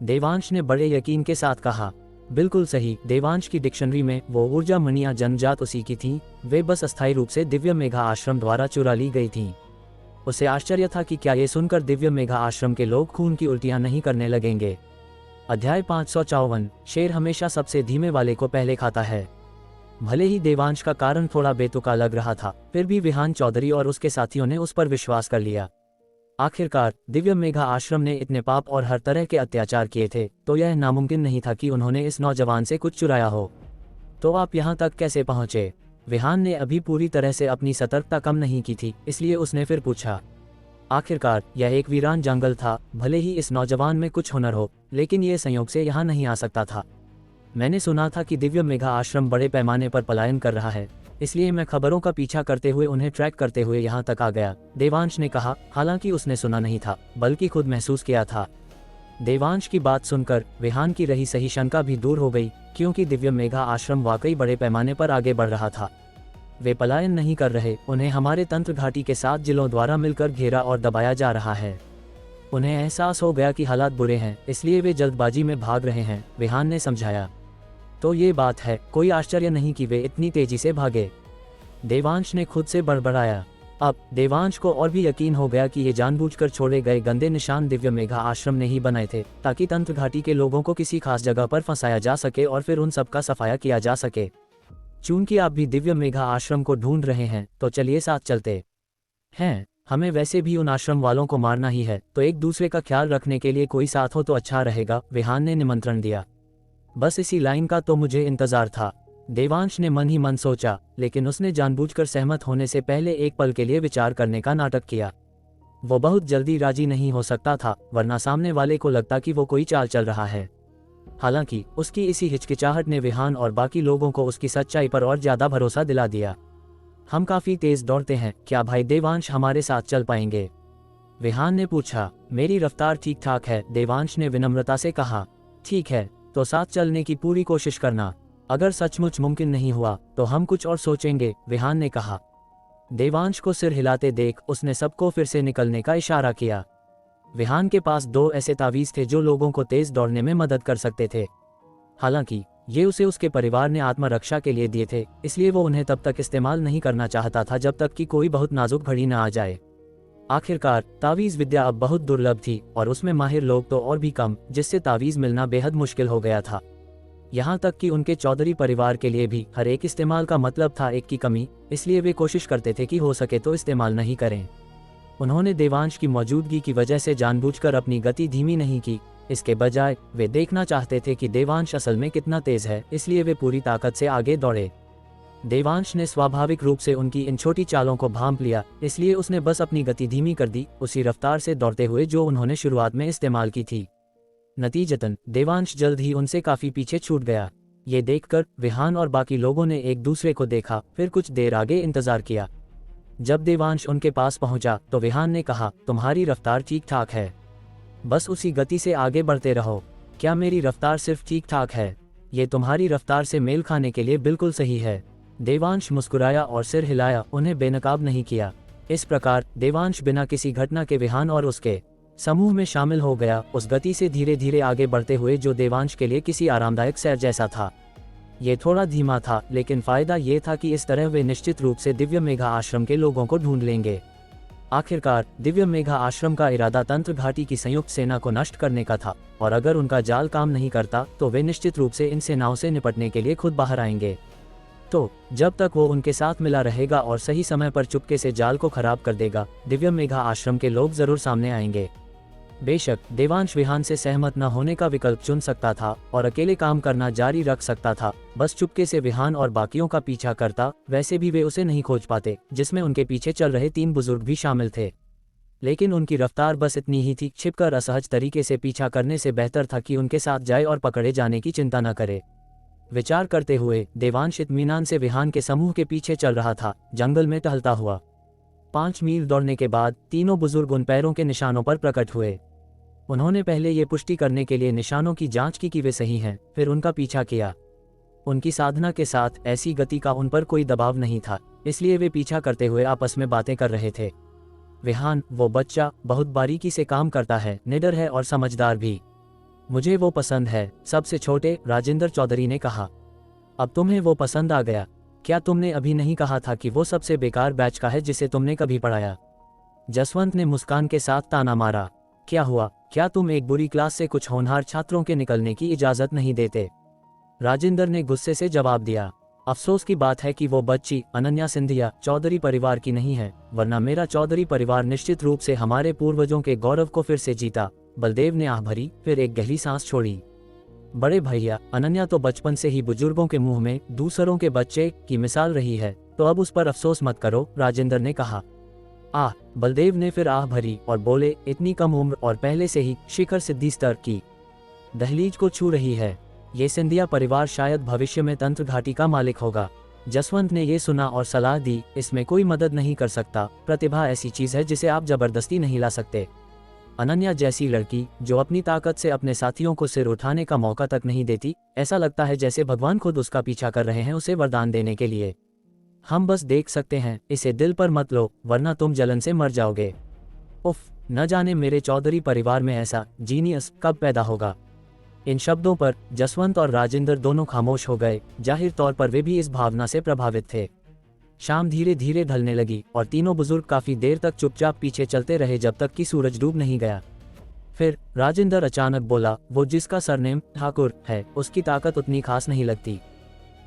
देवांश ने बड़े यकीन के साथ कहा। बिल्कुल सही। देवांश की डिक्शनरी में वो ऊर्जा मणियां जन्मजात उसी की थीं, वे बस अस्थायी रूप से दिव्य मेघा आश्रम द्वारा चुरा ली गई थीं। उसे आश्चर्य था कि क्या ये सुनकर दिव्य मेघा आश्रम के लोग खून की उल्टियां नहीं करने लगेंगे। अध्याय 554। शेर हमेशा सबसे धीमे वाले को पहले खाता है। भले ही देवांश का कारण थोड़ा बेतुका लग रहा था, फिर भी विहान चौधरी और उसके साथियों ने उस पर विश्वास कर लिया। आखिरकार दिव्य मेघा आश्रम ने इतने पाप और हर तरह के अत्याचार किए थे, तो यह नामुमकिन नहीं था कि उन्होंने इस नौजवान से कुछ चुराया हो। तो आप यहाँ तक कैसे पहुँचे? विहान ने अभी पूरी तरह से अपनी सतर्कता कम नहीं की थी, इसलिए उसने फिर पूछा। आखिरकार यह एक वीरान जंगल था। भले ही इस नौजवान में कुछ हुनर हो, लेकिन ये संयोग से यहाँ नहीं आ सकता था। मैंने सुना था कि दिव्य मेघा आश्रम बड़े पैमाने पर पलायन कर रहा है, इसलिए मैं खबरों का पीछा करते हुए उन्हें ट्रैक करते हुए यहाँ तक आ गया, देवांश ने कहा। हालांकि उसने सुना नहीं था, बल्कि खुद महसूस किया था। देवांश की बात सुनकर विहान की रही सही शंका भी दूर हो गई, क्योंकि दिव्य मेघा आश्रम वाकई बड़े पैमाने पर आगे बढ़ रहा था। वे पलायन नहीं कर रहे, उन्हें हमारे तंत्र घाटी के 7 जिलों द्वारा मिलकर घेरा और दबाया जा रहा है। उन्हें एहसास हो गया कि हालात बुरे हैं, इसलिए वे जल्दबाजी में भाग रहे हैं, विहान ने समझाया। तो ये बात है, कोई आश्चर्य नहीं कि वे इतनी तेजी से भागे, देवांश ने खुद से बड़बड़ाया। अब देवांश को और भी यकीन हो गया कि ये जानबूझकर छोड़े गए गंदे निशान दिव्य मेघा आश्रम ने ही बनाए थे, ताकि तंत्र घाटी के लोगों को किसी खास जगह पर फंसाया जा सके और फिर उन सब का सफाया किया जा सके। चूंकि आप भी दिव्य मेघा आश्रम को ढूंढ रहे हैं, तो चलिए साथ चलते हैं। हमें वैसे भी उन आश्रम वालों को मारना ही है, तो एक दूसरे का ख्याल रखने के लिए कोई साथ हो तो अच्छा रहेगा, विहान ने निमंत्रण दिया। बस इसी लाइन का तो मुझे इंतजार था, देवांश ने मन ही मन सोचा, लेकिन उसने जानबूझकर सहमत होने से पहले एक पल के लिए विचार करने का नाटक किया। वो बहुत जल्दी राजी नहीं हो सकता था, वरना सामने वाले को लगता कि वो कोई चाल चल रहा है। हालांकि उसकी इसी हिचकिचाहट ने विहान और बाकी लोगों को उसकी सच्चाई पर और ज्यादा भरोसा दिला दिया। हम काफी तेज दौड़ते हैं, क्या भाई देवांश हमारे साथ चल पाएंगे? विहान ने पूछा। मेरी रफ्तार ठीक ठाक है, देवांश ने विनम्रता से कहा। ठीक है, तो साथ चलने की पूरी कोशिश करना। अगर सचमुच मुमकिन नहीं हुआ तो हम कुछ और सोचेंगे, विहान ने कहा। देवांश को सिर हिलाते देख उसने सबको फिर से निकलने का इशारा किया। विहान के पास 2 ऐसे तावीज़ थे जो लोगों को तेज दौड़ने में मदद कर सकते थे। हालांकि ये उसे उसके परिवार ने आत्मरक्षा के लिए दिए थे, इसलिए वो उन्हें तब तक इस्तेमाल नहीं करना चाहता था जब तक कि कोई बहुत नाजुक घड़ी न आ जाए। आखिरकार तावीज़ विद्या अब बहुत दुर्लभ थी और उसमें माहिर लोग तो और भी कम, जिससे तावीज़ मिलना बेहद मुश्किल हो गया था। यहाँ तक कि उनके चौधरी परिवार के लिए भी हर एक इस्तेमाल का मतलब था एक की कमी, इसलिए वे कोशिश करते थे कि हो सके तो इस्तेमाल नहीं करें। उन्होंने देवांश की मौजूदगी की वजह से जानबूझकर अपनी गति धीमी नहीं की, इसके बजाय वे देखना चाहते थे कि देवांश असल में कितना तेज है, इसलिए वे पूरी ताकत से आगे दौड़े। देवांश ने स्वाभाविक रूप से उनकी इन छोटी चालों को भांप लिया, इसलिए उसने बस अपनी गति धीमी कर दी, उसी रफ्तार से दौड़ते हुए जो उन्होंने शुरुआत में इस्तेमाल की थी। नतीजतन देवांश जल्द ही उनसे काफी पीछे छूट गया। ये देखकर विहान और बाकी लोगों ने एक दूसरे को देखा, फिर कुछ देर आगे इंतजार किया। जब देवांश उनके पास पहुंचा तो विहान ने कहा, तुम्हारी रफ्तार ठीक ठाक है, बस उसी गति से आगे बढ़ते रहो। क्या मेरी रफ्तार सिर्फ ठीक ठाक है? ये तुम्हारी रफ्तार से मेल खाने के लिए बिल्कुल सही है। देवांश मुस्कुराया और सिर हिलाया, उन्हें बेनकाब नहीं किया। इस प्रकार देवांश बिना किसी घटना के विहान और उसके समूह में शामिल हो गया, उस गति से धीरे धीरे आगे बढ़ते हुए जो देवांश के लिए किसी आरामदायक सैर जैसा था। ये थोड़ा धीमा था, लेकिन फायदा ये था कि इस तरह वे निश्चित रूप से दिव्य मेघा आश्रम के लोगों को ढूंढ लेंगे। आखिरकार दिव्य मेघा आश्रम का इरादा तंत्र घाटी की संयुक्त सेना को नष्ट करने का था, और अगर उनका जाल काम नहीं करता तो वे निश्चित रूप से इन सेनाओं से निपटने के लिए खुद बाहर आएंगे। तो जब तक वो उनके साथ मिला रहेगा और सही समय पर चुपके से जाल को खराब कर देगा, दिव्य मेघा आश्रम के लोग जरूर सामने आएंगे। बेशक देवांश विहान से सहमत न होने का विकल्प चुन सकता था और अकेले काम करना जारी रख सकता था, बस चुपके से विहान और बाकियों का पीछा करता। वैसे भी वे उसे नहीं खोज पाते, जिसमें उनके पीछे चल रहे 3 बुजुर्ग भी शामिल थे। लेकिन उनकी रफ्तार बस इतनी ही थी, छिपकर असहज तरीके से पीछा करने से बेहतर था कि उनके साथ जाए और पकड़े जाने की चिंता न करे। विचार करते हुए देवांश इत्मीनान से विहान के समूह के पीछे चल रहा था, जंगल में टहलता हुआ। 5 मील दौड़ने के बाद तीनों बुजुर्ग उन पैरों के निशानों पर प्रकट हुए। उन्होंने पहले ये पुष्टि करने के लिए निशानों की जांच की कि वे सही हैं, फिर उनका पीछा किया। उनकी साधना के साथ ऐसी गति का उन पर कोई दबाव नहीं था, इसलिए वे पीछा करते हुए आपस में बातें कर रहे थे। विहान, वो बच्चा बहुत बारीकी से काम करता है, निडर है और समझदार भी। मुझे वो पसंद है। सबसे छोटे राजेंद्र चौधरी ने कहा। अब तुम्हें वो पसंद आ गया? क्या तुमने अभी नहीं कहा था कि वो सबसे बेकार बैच का है जिसे तुमने कभी पढ़ाया? जसवंत ने मुस्कान के साथ ताना मारा। क्या हुआ? क्या तुम एक बुरी क्लास से कुछ होनहार छात्रों के निकलने की इजाजत नहीं देते? राजेंद्र ने गुस्से से जवाब दिया। अफसोस की बात है कि वो बच्ची अनन्या सिंधिया चौधरी परिवार की नहीं है, वरना मेरा चौधरी परिवार निश्चित रूप से हमारे पूर्वजों के गौरव को फिर से जीता। बलदेव ने आह भरी, फिर एक गहरी सांस छोड़ी। बड़े भैया, अनन्या तो बचपन से ही बुजुर्गों के मुंह में दूसरों के बच्चे की मिसाल रही है, तो अब उस पर अफसोस मत करो, राजेंद्र ने कहा। आह, बलदेव ने फिर आह भरी और बोले, इतनी कम उम्र और पहले से ही शिखर सिद्धि स्तर की दहलीज को छू रही है। ये सिंधिया परिवार शायद भविष्य में तंत्र घाटी का मालिक होगा। जसवंत ने ये सुना और सलाह दी, इसमें कोई मदद नहीं कर सकता। प्रतिभा ऐसी चीज है जिसे आप जबरदस्ती नहीं ला सकते। अनन्या जैसी लड़की जो अपनी ताकत से अपने साथियों को सिर उठाने का मौका तक नहीं देती, ऐसा लगता है जैसे भगवान खुद उसका पीछा कर रहे हैं उसे वरदान देने के लिए। हम बस देख सकते हैं, इसे दिल पर मत लो वरना तुम जलन से मर जाओगे। उफ, न जाने मेरे चौधरी परिवार में ऐसा जीनियस कब पैदा होगा। इन शब्दों पर जसवंत और राजेंद्र दोनों खामोश हो गए। जाहिर तौर पर वे भी इस भावना से प्रभावित थे। शाम धीरे धीरे ढलने लगी और तीनों बुजुर्ग काफी देर तक चुपचाप पीछे चलते रहे जब तक कि सूरज डूब नहीं गया। फिर राजेंद्र अचानक बोला, वो जिसका सरनेम ठाकुर है, उसकी ताकत उतनी खास नहीं लगती।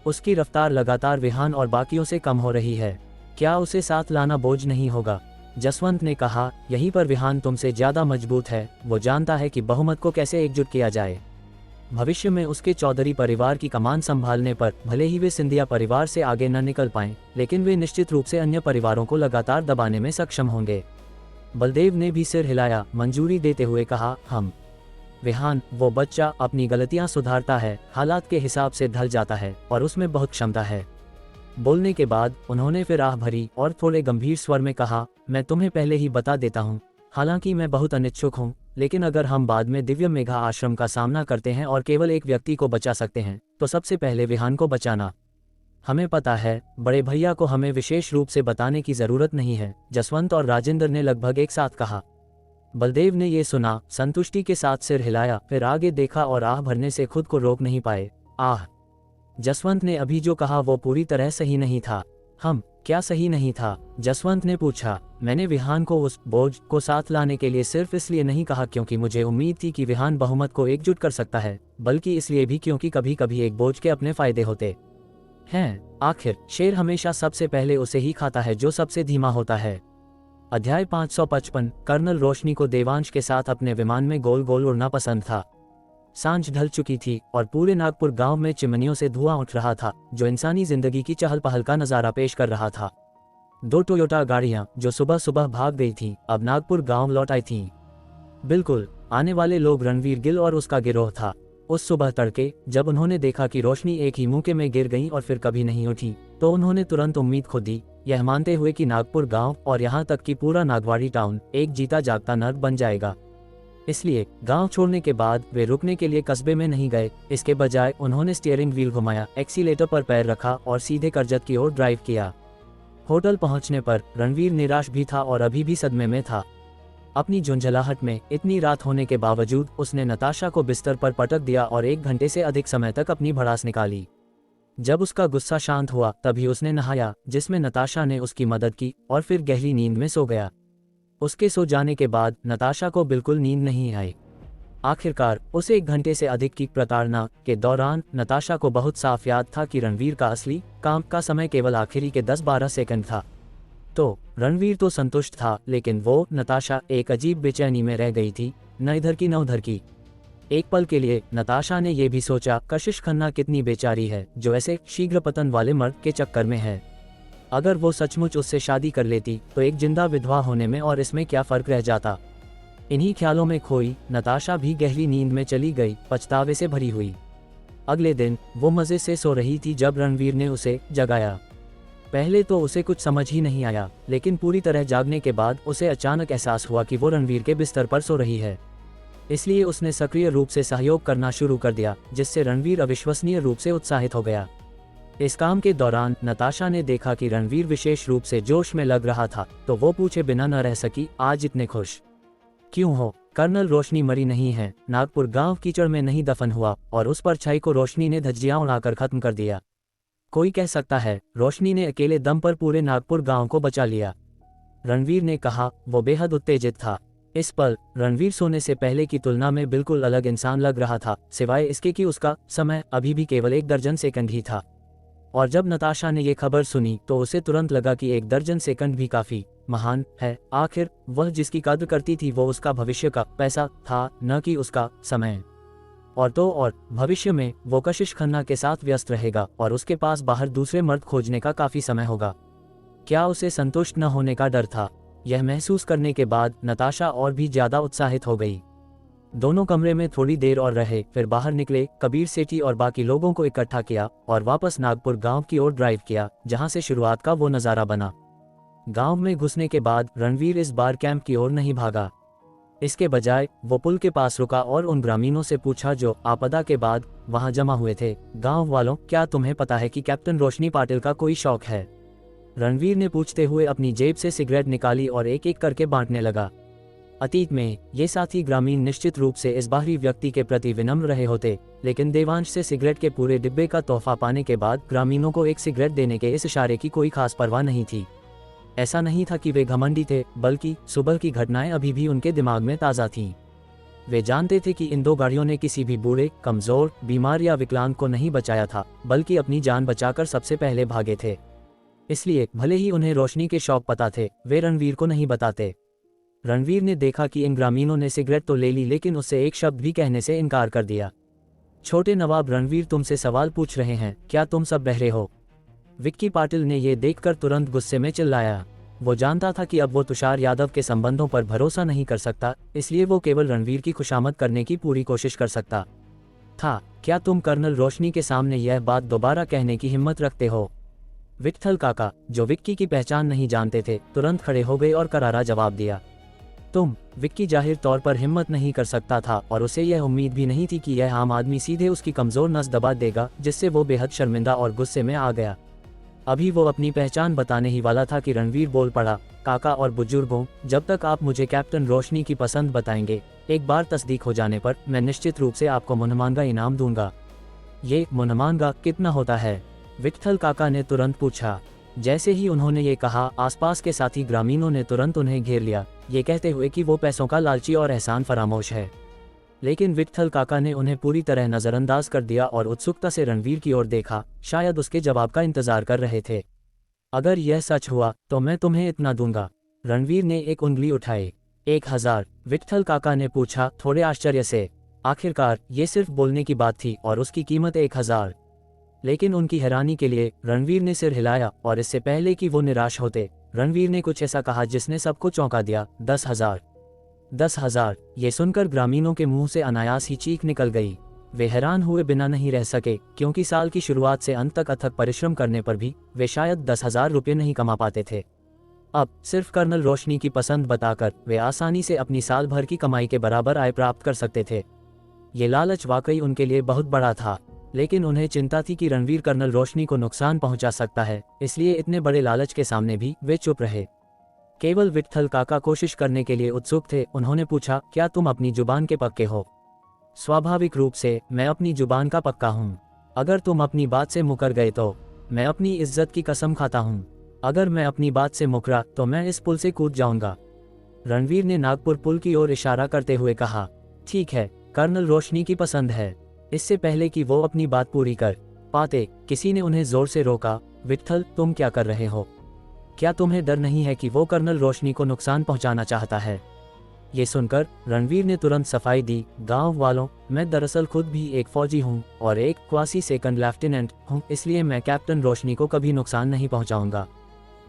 उसकी रफ्तार लगातार विहान और बाकियों से कम हो रही है। क्या उसे साथ लाना बोझ नहीं होगा? जसवंत ने कहा, यहीं पर विहान तुमसे ज्यादा मजबूत है। वो जानता है कि बहुमत को कैसे एकजुट किया जाए। भविष्य में उसके चौधरी परिवार की कमान संभालने पर भले ही वे सिंधिया परिवार से आगे न निकल पाएं, लेकिन वे निश्चित रूप से अन्य परिवारों को लगातार दबाने में सक्षम होंगे। बलदेव ने भी सिर हिलाया, मंजूरी देते हुए कहा, हम। विहान, वो बच्चा अपनी गलतियां सुधारता है, हालात के हिसाब से ढल जाता है और उसमें बहुत क्षमता है। बोलने के बाद उन्होंने फिर आह भरी और थोड़े गंभीर स्वर में कहा, मैं तुम्हें पहले ही बता देता हूँ, हालांकि मैं बहुत अनिच्छुक हूँ, लेकिन अगर हम बाद में दिव्य मेघा आश्रम का सामना करते हैं और केवल एक व्यक्ति को बचा सकते हैं, तो सबसे पहले विहान को बचाना। हमें पता है, बड़े भैया को हमें विशेष रूप से बताने की जरूरत नहीं है, जसवंत और राजेंद्र ने लगभग एक साथ कहा। बलदेव ने ये सुना, संतुष्टि के साथ सिर हिलाया, फिर आगे देखा और आह भरने से खुद को रोक नहीं पाए। आह! जसवंत ने अभी जो कहा वो पूरी तरह सही नहीं था। क्या सही नहीं था? जसवंत ने पूछा। मैंने विहान को उस बोझ को साथ लाने के लिए सिर्फ इसलिए नहीं कहा क्योंकि मुझे उम्मीद थी कि विहान बहुमत को एकजुट कर सकता है, बल्कि इसलिए भी क्योंकि कभी कभी एक बोझ के अपने फायदे होते हैं। आखिर शेर हमेशा सबसे पहले उसे ही खाता है जो सबसे धीमा होता है। अध्याय 555। कर्नल रोशनी को देवांश के साथ अपने विमान में गोल गोल उड़ना पसंद था। सांझ ढल चुकी थी और पूरे नागपुर गांव में चिमनियों से धुआं उठ रहा था, जो इंसानी जिंदगी की चहल पहल का नजारा पेश कर रहा था। 2 टोयोटा गाड़ियां जो सुबह सुबह भाग गई थीं, अब नागपुर गांव लौट आई थीं। बिल्कुल, आने वाले लोग रणवीर गिल और उसका गिरोह था। उस सुबह तड़के जब उन्होंने देखा कि रोशनी एक ही मुक्के में गिर गई और फिर कभी नहीं उठी, तो उन्होंने तुरंत उम्मीद खो दी, यह मानते हुए कि नागपुर गांव और यहाँ तक कि पूरा नागवाड़ी टाउन एक जीता जागता नर्क बन जाएगा। इसलिए गांव छोड़ने के बाद वे रुकने के लिए कस्बे में नहीं गए। इसके बजाय उन्होंने स्टीयरिंग व्हील घुमाया, एक्सीलेटर पर पैर रखा और सीधे करजत की ओर ड्राइव किया। होटल पहुंचने पर रणवीर निराश भी था और अभी भी सदमे में था। अपनी झुंझलाहट में इतनी रात होने के बावजूद उसने नताशा को बिस्तर पर पटक दिया और 1 घंटे से अधिक समय तक अपनी भड़ास निकाली। जब उसका गुस्सा शांत हुआ तभी उसने नहाया, जिसमें नताशा ने उसकी मदद की, और फिर गहरी नींद में सो गया। उसके सो जाने के बाद नताशा को बिल्कुल नींद नहीं आई। आखिरकार उसे 1 घंटे से अधिक की प्रताड़ना के दौरान नताशा को बहुत साफ याद था कि रणवीर का असली काम का समय केवल आखिरी के 10-12 सेकंड था। तो रणवीर तो संतुष्ट था, लेकिन वो नताशा एक अजीब बेचैनी में रह गई थी, न इधर की न उधर की। एक पल के लिए नताशा ने यह भी सोचा, कशिश खन्ना कितनी बेचारी है जो ऐसे शीघ्र पतन वाले मर्द के चक्कर में है। अगर वो सचमुच उससे शादी कर लेती तो एक जिंदा विधवा होने में और इसमें क्या फर्क रह जाता। इन्हीं ख्यालों में खोई नताशा भी गहरी नींद में चली गई, पछतावे से भरी हुई। अगले दिन वो मजे से सो रही थी जब रणवीर ने उसे जगाया। पहले तो उसे कुछ समझ ही नहीं आया, लेकिन पूरी तरह जागने के बाद उसे अचानक एहसास हुआ कि वो रणवीर के बिस्तर पर सो रही है। इसलिए उसने सक्रिय रूप से सहयोग करना शुरू कर दिया, जिससे रणवीर अविश्वसनीय रूप से उत्साहित हो गया। इस काम के दौरान नताशा ने देखा कि रणवीर विशेष रूप से जोश में लग रहा था, तो वो पूछे बिना न रह सकी, आज इतने खुश क्यों हो? कर्नल, रोशनी मरी नहीं है, नागपुर गांव कीचड़ में नहीं दफन हुआ और उस परछाई को रोशनी ने धज्जियां उड़ाकर खत्म कर दिया। कोई कह सकता है रोशनी ने अकेले दम पर पूरे नागपुर गांव को बचा लिया। रणवीर ने कहा। वो बेहद उत्तेजित था। इस पल रणवीर सोने से पहले की तुलना में बिल्कुल अलग इंसान लग रहा था, सिवाय इसके कि उसका समय अभी भी केवल 1 दर्जन सेकंड ही था। और जब नताशा ने ये खबर सुनी तो उसे तुरंत लगा कि 1 दर्जन सेकंड भी काफी महान है। आखिर वह जिसकी कद्र करती थी वो उसका भविष्य का पैसा था, न कि उसका समय। और भविष्य में वो कशिश खन्ना के साथ व्यस्त रहेगा और उसके पास बाहर दूसरे मर्द खोजने का काफी समय होगा। क्या उसे संतुष्ट न होने का डर था? यह महसूस करने के बाद नताशा और भी ज्यादा उत्साहित हो गई। दोनों कमरे में थोड़ी देर और रहे, फिर बाहर निकले, कबीर सेठी और बाकी लोगों को इकट्ठा किया और वापस नागपुर गांव की ओर ड्राइव किया, जहां से शुरुआत का वो नजारा बना। गांव में घुसने के बाद रणवीर इस बार कैंप की ओर नहीं भागा। इसके बजाय वो पुल के पास रुका और उन ग्रामीणों से पूछा जो आपदा के बाद वहां जमा हुए थे, गांव वालों, क्या तुम्हें पता है कि कैप्टन रोशनी पाटिल का कोई शौक है? रणवीर ने पूछते हुए अपनी जेब से सिगरेट निकाली और एक एक करके बांटने लगा। अतीत में ये साथी ग्रामीण निश्चित रूप से इस बाहरी व्यक्ति के प्रति विनम्र रहे होते, लेकिन देवांश से सिगरेट के पूरे डिब्बे का तोहफा पाने के बाद ग्रामीणों को एक सिगरेट देने के इस इशारे की कोई खास परवाह नहीं थी। ऐसा नहीं था कि वे घमंडी थे, बल्कि सुबह की घटनाएं अभी भी उनके दिमाग में ताज़ा थीं। वे जानते थे कि इन 2 गाड़ियों ने किसी भी बूढ़े, कमजोर, बीमार या विकलांग को नहीं बचाया था, बल्कि अपनी जान बचाकर सबसे पहले भागे थे। इसलिए भले ही उन्हें रोशनी के शौक पता थे, वे रणवीर को नहीं बताते। रणवीर ने देखा कि इन ग्रामीणों ने सिगरेट तो ले ली, लेकिन उससे एक शब्द भी कहने से इनकार कर दिया। छोटे नवाब रणवीर, तुमसे सवाल पूछ रहे हैं, क्या तुम सब बहरे हो? विक्की पाटिल ने यह देखकर तुरंत गुस्से में चिल्लाया। वो जानता था कि अब वो तुषार यादव के संबंधों पर भरोसा नहीं कर सकता, इसलिए वो केवल रणवीर की खुशामद करने की पूरी कोशिश कर सकता था। क्या तुम कर्नल रोशनी के सामने यह बात दोबारा कहने की हिम्मत रखते हो? विट्ठल काका, जो विक्की की पहचान नहीं जानते थे, तुरंत खड़े हो गए और करारा जवाब दिया। तुम? विक्की जाहिर तौर पर हिम्मत नहीं कर सकता था और उसे यह उम्मीद भी नहीं थी कि यह आम आदमी सीधे उसकी कमजोर नस दबा देगा, जिससे वो बेहद शर्मिंदा और गुस्से में आ गया। अभी वो अपनी पहचान बताने ही वाला था कि रणवीर बोल पड़ा, काका और बुजुर्गों, जब तक आप मुझे कैप्टन रोशनी की पसंद बताएंगे, एक बार तस्दीक हो जाने पर मैं निश्चित रूप से आपको मुनमांगा इनाम दूंगा। ये मुनमांगा कितना होता है? विट्ठल काका ने तुरंत पूछा। जैसे ही उन्होंने ये कहा, आसपास के साथी ग्रामीणों ने तुरंत उन्हें घेर लिया, ये कहते हुए कि वो पैसों का लालची और एहसान फरामोश है। लेकिन विट्ठल काका ने उन्हें पूरी तरह नज़रअंदाज कर दिया और उत्सुकता से रणवीर की ओर देखा, शायद उसके जवाब का इंतजार कर रहे थे। अगर यह सच हुआ तो मैं तुम्हें इतना दूंगा। रणवीर ने एक उंगली उठाई। 1000? विट्ठल काका ने पूछा, थोड़े आश्चर्य से। आखिरकार ये सिर्फ बोलने की बात थी और उसकी कीमत 1000। लेकिन उनकी हैरानी के लिए रणवीर ने सिर हिलाया और इससे पहले कि वो निराश होते, रणवीर ने कुछ ऐसा कहा जिसने सबको चौंका दिया। 10,000। 10,000! ये सुनकर ग्रामीणों के मुंह से अनायास ही चीख निकल गई। वे हैरान हुए बिना नहीं रह सके, क्योंकि साल की शुरुआत से अंत तक अथक परिश्रम करने पर भी वे शायद 10,000 रुपये नहीं कमा पाते थे। अब सिर्फ कर्नल रोशनी की पसंद बताकर वे आसानी से अपनी साल भर की कमाई के बराबर आय प्राप्त कर सकते थे। ये लालच वाकई उनके लिए बहुत बड़ा था, लेकिन उन्हें चिंता थी कि रणवीर कर्नल रोशनी को नुकसान पहुंचा सकता है, इसलिए इतने बड़े लालच के सामने भी वे चुप रहे। केवल विट्ठल काका कोशिश करने के लिए उत्सुक थे। उन्होंने पूछा, क्या तुम अपनी जुबान के पक्के हो? स्वाभाविक रूप से मैं अपनी जुबान का पक्का हूँ। अगर तुम अपनी बात से मुकर गए तो मैं अपनी इज्जत की कसम खाता हूँ। अगर मैं अपनी बात से मुकरा तो मैं इस पुल से कूद जाऊंगा। रणवीर ने नागपुर पुल की ओर इशारा करते हुए कहा। ठीक है, कर्नल रोशनी की पसंद है। इससे पहले कि वो अपनी बात पूरी कर पाते, किसी ने उन्हें जोर से रोका। विट्ठल, तुम क्या कर रहे हो? क्या तुम्हें डर नहीं है कि वो कर्नल रोशनी को नुकसान पहुंचाना चाहता है? ये सुनकर रणवीर ने तुरंत सफाई दी। गांव वालों, मैं दरअसल खुद भी एक फौजी हूं और एक क्वासी सेकंड लेफ्टिनेंट हूं, इसलिए मैं कैप्टन रोशनी को कभी नुकसान नहीं पहुंचाऊंगा।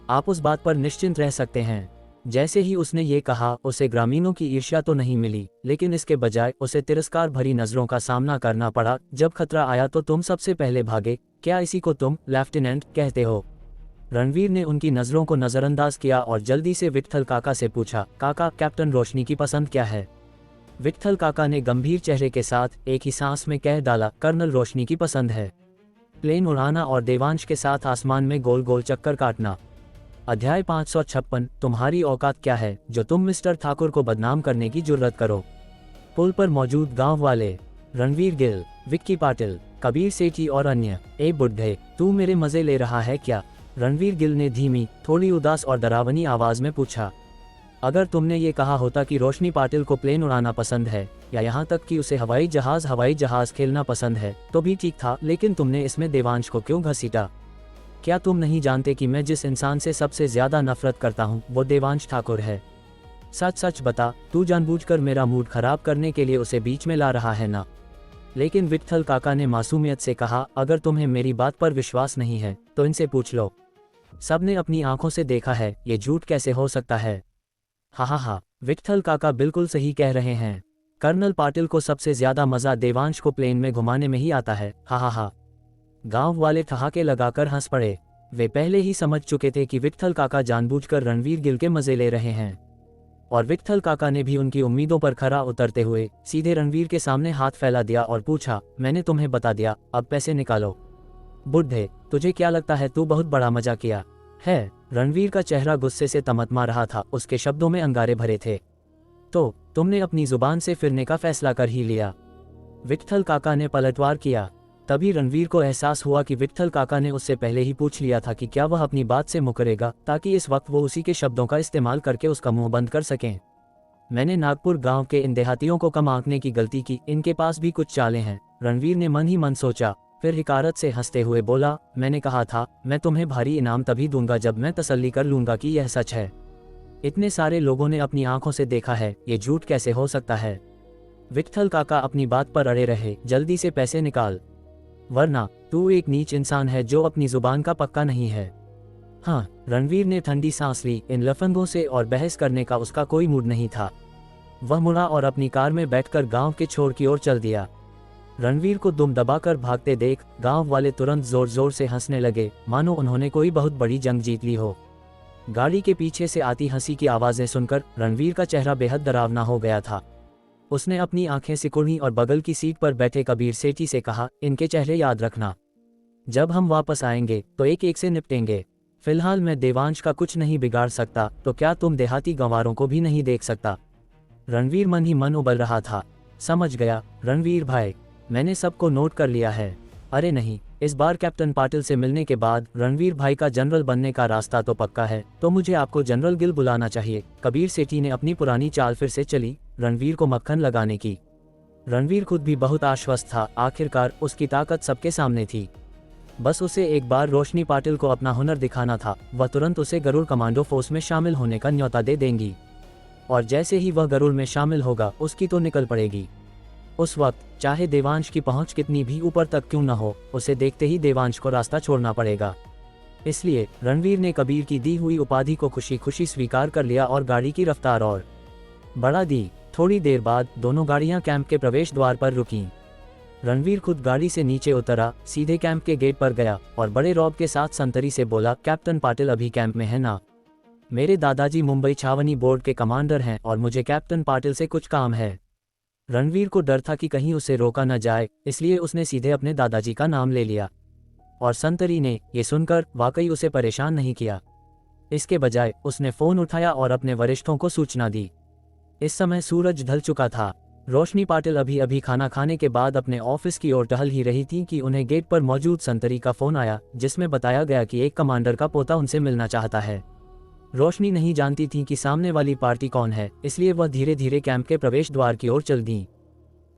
आप उस बात पर निश्चिंत रह सकते हैं। जैसे ही उसने ये कहा, उसे ग्रामीणों की ईर्ष्या तो नहीं मिली, लेकिन इसके बजाय उसे तिरस्कार भरी नजरों का सामना करना पड़ा। जब खतरा आया तो तुम सबसे पहले भागे, क्या इसी को तुम लेफ्टिनेंट कहते हो? रणवीर ने उनकी नज़रों को नज़रअंदाज किया और जल्दी से विट्ठल काका से पूछा, काका, कैप्टन रोशनी की पसंद क्या है? विट्ठल काका ने गंभीर चेहरे के साथ एक ही सांस में कह डाला, कर्नल रोशनी की पसंद है प्लेन उड़ाना और देवांश के साथ आसमान में गोल गोल चक्कर काटना। अध्याय 556। तुम्हारी औकात क्या है जो तुम मिस्टर ठाकुर को बदनाम करने की जुर्रत करो? पुल पर मौजूद गांव वाले, रणवीर गिल, विक्की पाटिल, कबीर सेठी और अन्य। ए बुड्ढे, तू मेरे मजे ले रहा है क्या? रणवीर गिल ने धीमी, थोड़ी उदास और डरावनी आवाज में पूछा। अगर तुमने ये कहा होता कि रोशनी पाटिल को प्लेन उड़ाना पसंद है, या यहाँ तक कि उसे हवाई जहाज खेलना पसंद है, तो भी ठीक था, लेकिन तुमने इसमें देवांश को क्यों घसीटा? क्या तुम नहीं जानते कि मैं जिस इंसान से सबसे ज्यादा नफरत करता हूँ वो देवांश ठाकुर है? सच सच बता, तू जानबूझकर मेरा मूड खराब करने के लिए उसे बीच में ला रहा है ना? लेकिन विट्ठल काका ने मासूमियत से कहा, अगर तुम्हें मेरी बात पर विश्वास नहीं है तो इनसे पूछ लो। सबने अपनी आंखों से देखा है, ये झूठ कैसे हो सकता है? हा, विट्ठल काका बिल्कुल सही कह रहे हैं। कर्नल पाटिल को सबसे ज्यादा मजा देवांश को प्लेन में घुमाने में ही आता है। हा। गांव वाले ठहाके लगाकर हंस पड़े। वे पहले ही समझ चुके थे कि विट्ठल काका जानबूझकर रणवीर गिल के मजे ले रहे हैं, और विट्ठल काका ने भी उनकी उम्मीदों पर खरा उतरते हुए सीधे रणवीर के सामने हाथ फैला दिया और पूछा, मैंने तुम्हें बता दिया, अब पैसे निकालो। बुड्ढे, तुझे क्या लगता है तू बहुत बड़ा मजा किया है? रणवीर का चेहरा गुस्से से तमतमा रहा था, उसके शब्दों में अंगारे भरे थे। तो तुमने अपनी जुबान से फिरने का फैसला कर ही लिया? विट्ठल काका ने पलटवार किया। तभी रणवीर को एहसास हुआ कि विट्ठल काका ने उससे पहले ही पूछ लिया था कि क्या वह अपनी बात से मुकरेगा, ताकि इस वक्त वो उसी के शब्दों का इस्तेमाल करके उसका मुंह बंद कर सकें। मैंने नागपुर गांव के इन देहातियों को कम आंकने की गलती की, इनके पास भी कुछ चालें हैं। रणवीर ने मन ही मन सोचा, फिर हिकारत से हंसते हुए बोला, मैंने कहा था मैं तुम्हें भारी इनाम तभी दूंगा जब मैं तसल्ली कर लूंगा कि यह सच है। इतने सारे लोगों ने अपनी आंखों से देखा है, ये झूठ कैसे हो सकता है? विट्ठल काका अपनी बात पर अड़े रहे, जल्दी से पैसे निकाल, वरना तू एक नीच इंसान है जो अपनी जुबान का पक्का नहीं है। हाँ, रणवीर ने ठंडी सांस ली। इन लफंगों से और बहस करने का उसका कोई मूड नहीं था। वह मुड़ा और अपनी कार में बैठकर गांव के छोर की ओर चल दिया। रणवीर को दुम दबाकर भागते देख गांव वाले तुरंत जोर जोर से हंसने लगे, मानो उन्होंने कोई बहुत बड़ी जंग जीत ली हो। गाड़ी के पीछे से आती हंसी की आवाजें सुनकर रणवीर का चेहरा बेहद डरावना हो गया था। उसने अपनी आंखें सिकुड़ी और बगल की सीट पर बैठे कबीर सेठी से कहा, इनके चेहरे याद रखना। जब हम वापस आएंगे तो एक एक से निपटेंगे। फिलहाल मैं देवांश का कुछ नहीं बिगाड़ सकता, तो क्या तुम देहाती गंवारों को भी नहीं देख सकता? रणवीर मन ही मन उबल रहा था। समझ गया रणवीर भाई, मैंने सबको नोट कर लिया है। अरे नहीं, इस बार कैप्टन पाटिल से मिलने के बाद रणवीर भाई का जनरल बनने का रास्ता तो पक्का है, तो मुझे आपको जनरल गिल बुलाना चाहिए। कबीर सेठी ने अपनी पुरानी चाल फिर से चली, रणवीर को मक्खन लगाने की। रणवीर खुद भी बहुत आश्वस्त था, आखिरकार उसकी ताकत सबके सामने थी। बस उसे एक बार रोशनी पाटिल को अपना हुनर दिखाना था। वह तुरंत उसे गरुड़ कमांडो फोर्स में शामिल होने का न्योता दे देंगी, और जैसे ही वह गरुड़ में शामिल होगा उसकी तो निकल पड़ेगी। उस वक्त चाहे देवांश की पहुंच कितनी भी ऊपर तक क्यों न हो, उसे देखते ही देवांश को रास्ता छोड़ना पड़ेगा। इसलिए रणवीर ने कबीर की दी हुई उपाधि को खुशी खुशी स्वीकार कर लिया और गाड़ी की रफ्तार और बढ़ा दी। थोड़ी देर बाद दोनों गाड़ियां कैंप के प्रवेश द्वार पर रुकीं। रणवीर खुद गाड़ी से नीचे उतरा, सीधे कैंप के गेट पर गया और बड़े रौब के साथ संतरी से बोला, कैप्टन पाटिल अभी कैंप में है ना? मेरे दादाजी मुंबई छावनी बोर्ड के कमांडर हैं और मुझे कैप्टन पाटिल से कुछ काम है। रणवीर को डर था कि कहीं उसे रोका न जाए, इसलिए उसने सीधे अपने दादाजी का नाम ले लिया। और संतरी ने ये सुनकर वाकई उसे परेशान नहीं किया। इसके बजाय उसने फोन उठाया और अपने वरिष्ठों को सूचना दी। इस समय सूरज ढल चुका था। रोशनी पाटिल अभी अभी खाना खाने के बाद अपने ऑफिस की ओर टहल ही रही थी कि उन्हें गेट पर मौजूद संतरी का फोन आया, जिसमें बताया गया कि एक कमांडर का पोता उनसे मिलना चाहता है। रोशनी नहीं जानती थी कि सामने वाली पार्टी कौन है, इसलिए वह धीरे धीरे कैंप के प्रवेश द्वार की ओर चल दी।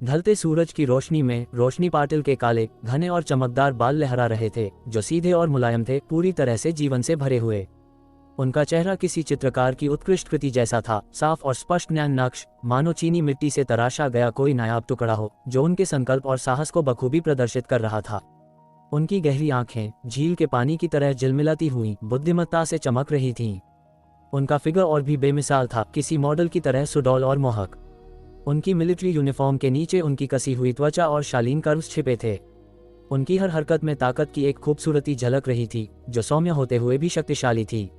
ढलते सूरज की रोशनी में रोशनी पाटिल के काले, घने और चमकदार बाल लहरा रहे थे, जो सीधे और मुलायम थे, पूरी तरह से जीवन से भरे हुए। उनका चेहरा किसी चित्रकार की उत्कृष्ट कृति जैसा था, साफ और स्पष्ट न्याय नक्श, मानो चीनी मिट्टी से तराशा गया कोई नायाब टुकड़ा हो, जो उनके संकल्प और साहस को बखूबी प्रदर्शित कर रहा था। उनकी गहरी आंखें झील के पानी की तरह झिलमिलाती हुई बुद्धिमत्ता से चमक रही थीं। उनका फिगर और भी बेमिसाल था, किसी मॉडल की तरह सुडौल और मोहक। उनकी मिलिट्री यूनिफॉर्म के नीचे उनकी कसी हुई त्वचा और शालीन कर्व्स छिपे थे। उनकी हर हरकत में ताकत की एक खूबसूरती झलक रही थी, जो सौम्य होते हुए भी शक्तिशाली थी।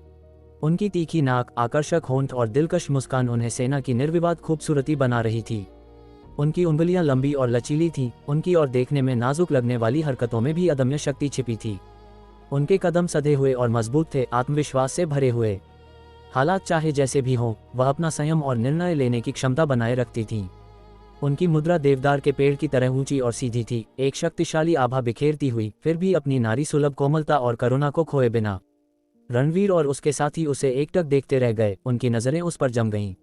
उनकी तीखी नाक, आकर्षक होंठ और दिलकश मुस्कान उन्हें सेना की निर्विवाद खूबसूरती बना रही थी। उनकी उंगलियां लंबी और लचीली थीं, उनकी और देखने में नाजुक लगने वाली हरकतों में भी अदम्य शक्ति छिपी थी। उनके कदम सधे हुए और मजबूत थे, आत्मविश्वास से भरे हुए। हालात चाहे जैसे भी हों, वह अपना संयम और निर्णय लेने की क्षमता बनाए रखती थीं। उनकी मुद्रा देवदार के पेड़ की तरह ऊंची और सीधी थी, एक शक्तिशाली आभा बिखेरती हुई, फिर भी अपनी नारी सुलभ कोमलता और करुणा को खोए बिना। रणवीर और उसके साथी उसे एकटक देखते रह गए, उनकी नजरें उस पर जम गईं।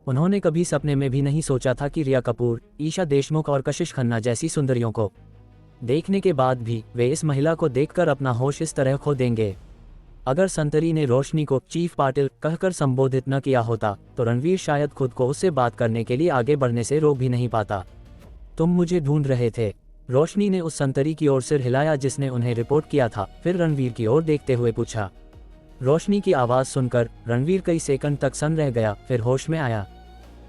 उन्होंने कभी सपने में भी नहीं सोचा था कि रिया कपूर, ईशा देशमुख और कशिश खन्ना जैसी सुंदरियों को देखने के बाद भी वे इस महिला को देखकर अपना होश इस तरह खो देंगे। अगर संतरी ने रोशनी को चीफ पाटिल कहकर संबोधित न किया होता, तो रणवीर शायद खुद को उससे बात करने के लिए आगे बढ़ने से रोक भी नहीं पाता। तुम मुझे ढूंढ रहे थे? रोशनी ने उस संतरी की ओर सिर हिलाया जिसने उन्हें रिपोर्ट किया था, फिर रणवीर की ओर देखते हुए पूछा। रोशनी की आवाज़ सुनकर रणवीर कई सेकंड तक सन रह गया, फिर होश में आया।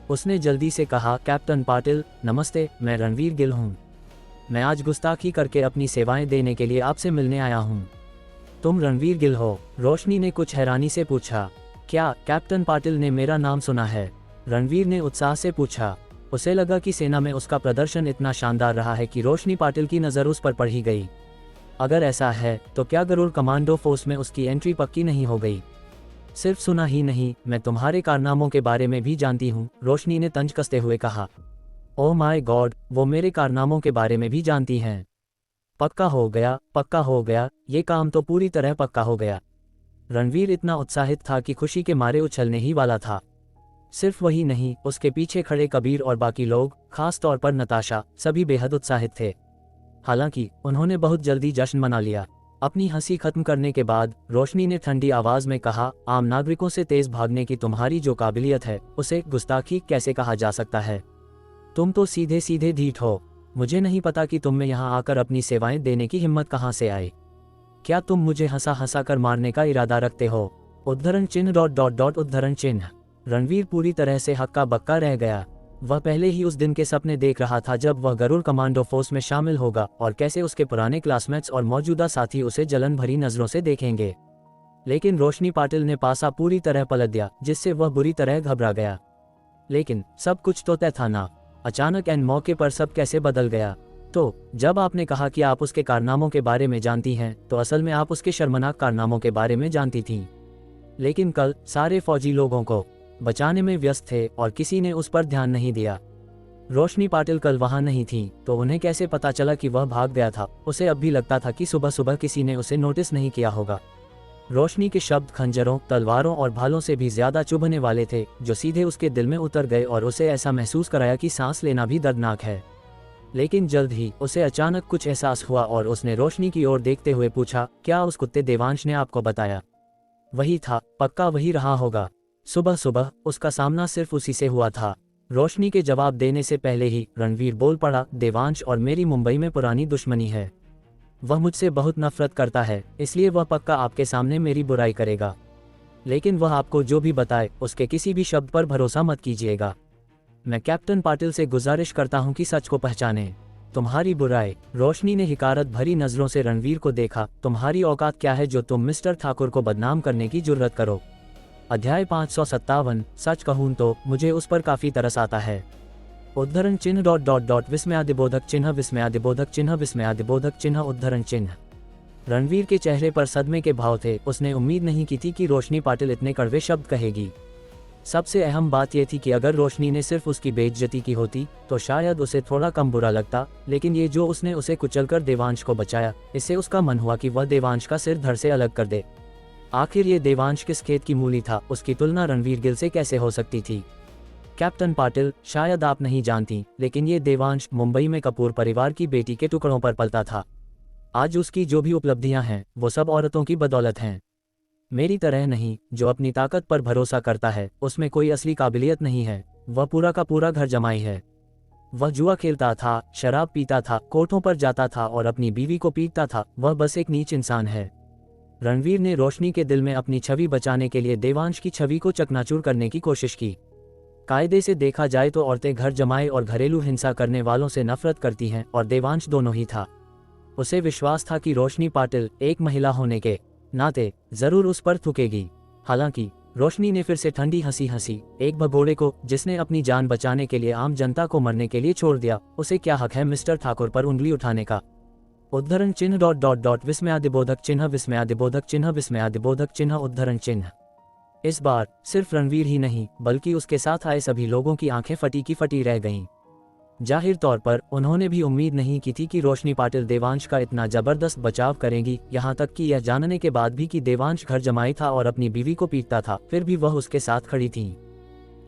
उसने जल्दी से कहा, कैप्टन पाटिल नमस्ते, मैं रणवीर गिल हूँ। मैं आज गुस्ताखी करके अपनी सेवाएं देने के लिए आपसे मिलने आया हूँ। तुम रणवीर गिल हो? रोशनी ने कुछ हैरानी से पूछा। क्या कैप्टन पाटिल ने मेरा नाम सुना है? रणवीर ने उत्साह से पूछा। उसे लगा कि सेना में उसका प्रदर्शन इतना शानदार रहा है कि रोशनी पाटिल की नज़र उस पर पड़ ही गई। अगर ऐसा है तो क्या गरुड़ कमांडो फोर्स में उसकी एंट्री पक्की नहीं हो गई? सिर्फ सुना ही नहीं, मैं तुम्हारे कारनामों के बारे में भी जानती हूँ, रोशनी ने तंज कसते हुए कहा। ओह माय गॉड, वो मेरे कारनामों के बारे में भी जानती हैं। पक्का हो गया, पक्का हो गया, ये काम तो पूरी तरह पक्का हो गया। रणवीर इतना उत्साहित था कि खुशी के मारे उछलने ही वाला था। सिर्फ वही नहीं, उसके पीछे खड़े कबीर और बाकी लोग, खास तौर पर नताशा, सभी बेहद उत्साहित थे। हालांकि उन्होंने बहुत जल्दी जश्न मना लिया। अपनी हंसी खत्म करने के बाद रोशनी ने ठंडी आवाज में कहा, आम नागरिकों से तेज भागने की तुम्हारी जो काबिलियत है, उसे गुस्ताखी कैसे कहा जा सकता है? तुम तो सीधे सीधे ढीठ हो। मुझे नहीं पता कि तुम में यहाँ आकर अपनी सेवाएं देने की हिम्मत कहाँ से आई। क्या तुम मुझे हंसा हंसा कर मारने का इरादा रखते हो? उद्धरण चिन्ह ... उद्धरण चिन्ह। रणवीर पूरी तरह से हक्का बक्का रह गया। वह पहले ही उस दिन के सपने देख रहा था जब वह गरुड़ कमांडो फोर्स में शामिल होगा और कैसे उसके पुराने क्लासमेट्स और मौजूदा साथी उसे जलन भरी नजरों से देखेंगे। लेकिन रोशनी पाटिल ने पासा पूरी तरह पलट दिया, जिससे वह बुरी तरह घबरा गया। लेकिन सब कुछ तो तय था ना। अचानक एन मौके पर सब कैसे बदल गया। तो जब आपने कहा कि आप उसके कारनामों के बारे में जानती हैं, तो असल में आप उसके शर्मनाक कारनामों के बारे में जानती थीं। लेकिन कल सारे फौजी लोगों को बचाने में व्यस्त थे और किसी ने उस पर ध्यान नहीं दिया। रोशनी पाटिल कल वहां नहीं थी, तो उन्हें कैसे पता चला कि वह भाग गया था? उसे अब भी लगता था कि सुबह सुबह किसी ने उसे नोटिस नहीं किया होगा। रोशनी के शब्द खंजरों, तलवारों और भालों से भी ज्यादा चुभने वाले थे, जो सीधे उसके दिल में उतर गए और उसे ऐसा महसूस कराया कि सांस लेना भी दर्दनाक है। लेकिन जल्द ही उसे अचानक कुछ एहसास हुआ और उसने रोशनी की ओर देखते हुए पूछा, क्या उस कुत्ते देवांश ने आपको बताया? वही था, पक्का वही रहा होगा। सुबह सुबह उसका सामना सिर्फ उसी से हुआ था। रोशनी के जवाब देने से पहले ही रणवीर बोल पड़ा, देवांश और मेरी मुंबई में पुरानी दुश्मनी है। वह मुझसे बहुत नफरत करता है, इसलिए वह पक्का आपके सामने मेरी बुराई करेगा। लेकिन वह आपको जो भी बताए, उसके किसी भी शब्द पर भरोसा मत कीजिएगा। मैं कैप्टन पाटिल से गुजारिश करता हूं कि सच को पहचानें। तुम्हारी बुराई। रोशनी ने हिकारत भरी नजरों से रणवीर को देखा। तुम्हारी औकात क्या है जो तुम मिस्टर ठाकुर को बदनाम करने की जुर्रत करो? अध्याय 557। सच कहूं तो मुझे उस पर काफी तरस आता है। उद्धरण चिन्ह ... विस्मयादिबोधक चिन्ह विस्मयादिबोधक चिन्ह विस्मयादिबोधक चिन्ह उद्धरण चिन्ह। रणवीर के चेहरे पर सदमे के भाव थे। उसने उम्मीद नहीं की थी कि रोशनी पाटिल इतने कड़वे शब्द कहेगी। सबसे अहम बात यह थी कि अगर रोशनी ने सिर्फ उसकी बेइज्जती की होती तो शायद उसे थोड़ा कम बुरा लगता, लेकिन ये जो उसने उसे कुचलकर देवांश को बचाया, इससे उसका मन हुआ कि वह देवांश का सिर धड़ से अलग कर दे। आखिर ये देवांश किस खेत की मूली था? उसकी तुलना रणवीर गिल से कैसे हो सकती थी? कैप्टन पाटिल, शायद आप नहीं जानती, लेकिन ये देवांश मुंबई में कपूर परिवार की बेटी के टुकड़ों पर पलता था। आज उसकी जो भी उपलब्धियां हैं, वो सब औरतों की बदौलत हैं। मेरी तरह नहीं, जो अपनी ताकत पर भरोसा करता है, उसमें कोई असली काबिलियत नहीं है। वह पूरा का पूरा घर जमाई है। वह जुआ खेलता था, शराब पीता था, कोर्टों पर जाता था और अपनी बीवी को पीटता था। वह बस एक नीच इंसान है। रणवीर ने रोशनी के दिल में अपनी छवि बचाने के लिए देवांश की छवि को चकनाचूर करने की कोशिश की। कायदे से देखा जाए तो औरतें घर जमाए और घरेलू हिंसा करने वालों से नफरत करती हैं, और देवांश दोनों ही था। उसे विश्वास था कि रोशनी पाटिल एक महिला होने के नाते जरूर उस पर थूकेगी। हालांकि रोशनी ने फिर से ठंडी हंसी हंसी। एक भगोड़े को जिसने अपनी जान बचाने के लिए आम जनता को मरने के लिए छोड़ दिया, उसे क्या हक है मिस्टर ठाकुर पर उंगली उठाने का? उद्धरण चिन्ह ... विस्मयादिबोधक चिन्ह विस्मयादिबोधक चिन्ह विस्मयादिबोधक चिन्ह उद्धरण चिन्ह। इस बार सिर्फ रणवीर ही नहीं, बल्कि उसके साथ आए सभी लोगों की आंखें फटी की फटी रह गईं। जाहिर तौर पर उन्होंने भी उम्मीद नहीं की थी कि रोशनी पाटिल देवांश का इतना जबरदस्त बचाव करेंगी, यहाँ तक कि यह जानने के बाद भी कि देवांश घर जमाई था और अपनी बीवी को पीटता था, फिर भी वह उसके साथ खड़ी थीं।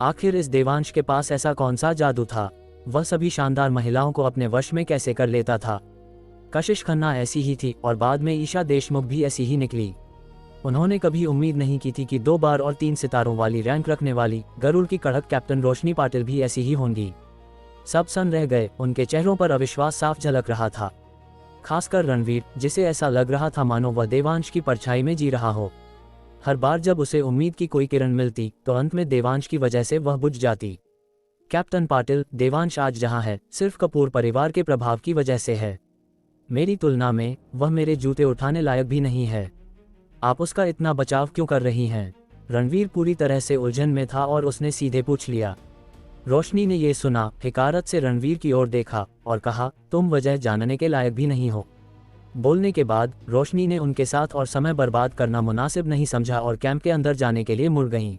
आखिर इस देवांश के पास ऐसा कौन सा जादू था? वह सभी शानदार महिलाओं को अपने वश में कैसे कर लेता था? कशिश खन्ना ऐसी ही थी और बाद में ईशा देशमुख भी ऐसी ही निकली। उन्होंने कभी उम्मीद नहीं की थी कि 2 बार और 3 सितारों वाली रैंक रखने वाली गरुड़ की कड़क कैप्टन रोशनी पाटिल भी ऐसी ही होंगी। सब सन रह गए। उनके चेहरों पर अविश्वास साफ झलक रहा था, खासकर रणवीर, जिसे ऐसा लग रहा था मानो वह देवांश की परछाई में जी रहा हो। हर बार जब उसे उम्मीद की कोई किरण मिलती तो अंत में देवांश की वजह से वह बुझ जाती। कैप्टन पाटिल, देवांश आज जहां है, सिर्फ कपूर परिवार के प्रभाव की वजह से है। मेरी तुलना में वह मेरे जूते उठाने लायक भी नहीं है। आप उसका इतना बचाव क्यों कर रही हैं? रणवीर पूरी तरह से उलझन में था और उसने सीधे पूछ लिया। रोशनी ने यह सुना, हिकारत से रणवीर की ओर देखा और कहा, तुम वजह जानने के लायक भी नहीं हो। बोलने के बाद रोशनी ने उनके साथ और समय बर्बाद करना मुनासिब नहीं समझा और कैंप के अंदर जाने के लिए मुड़ गईं।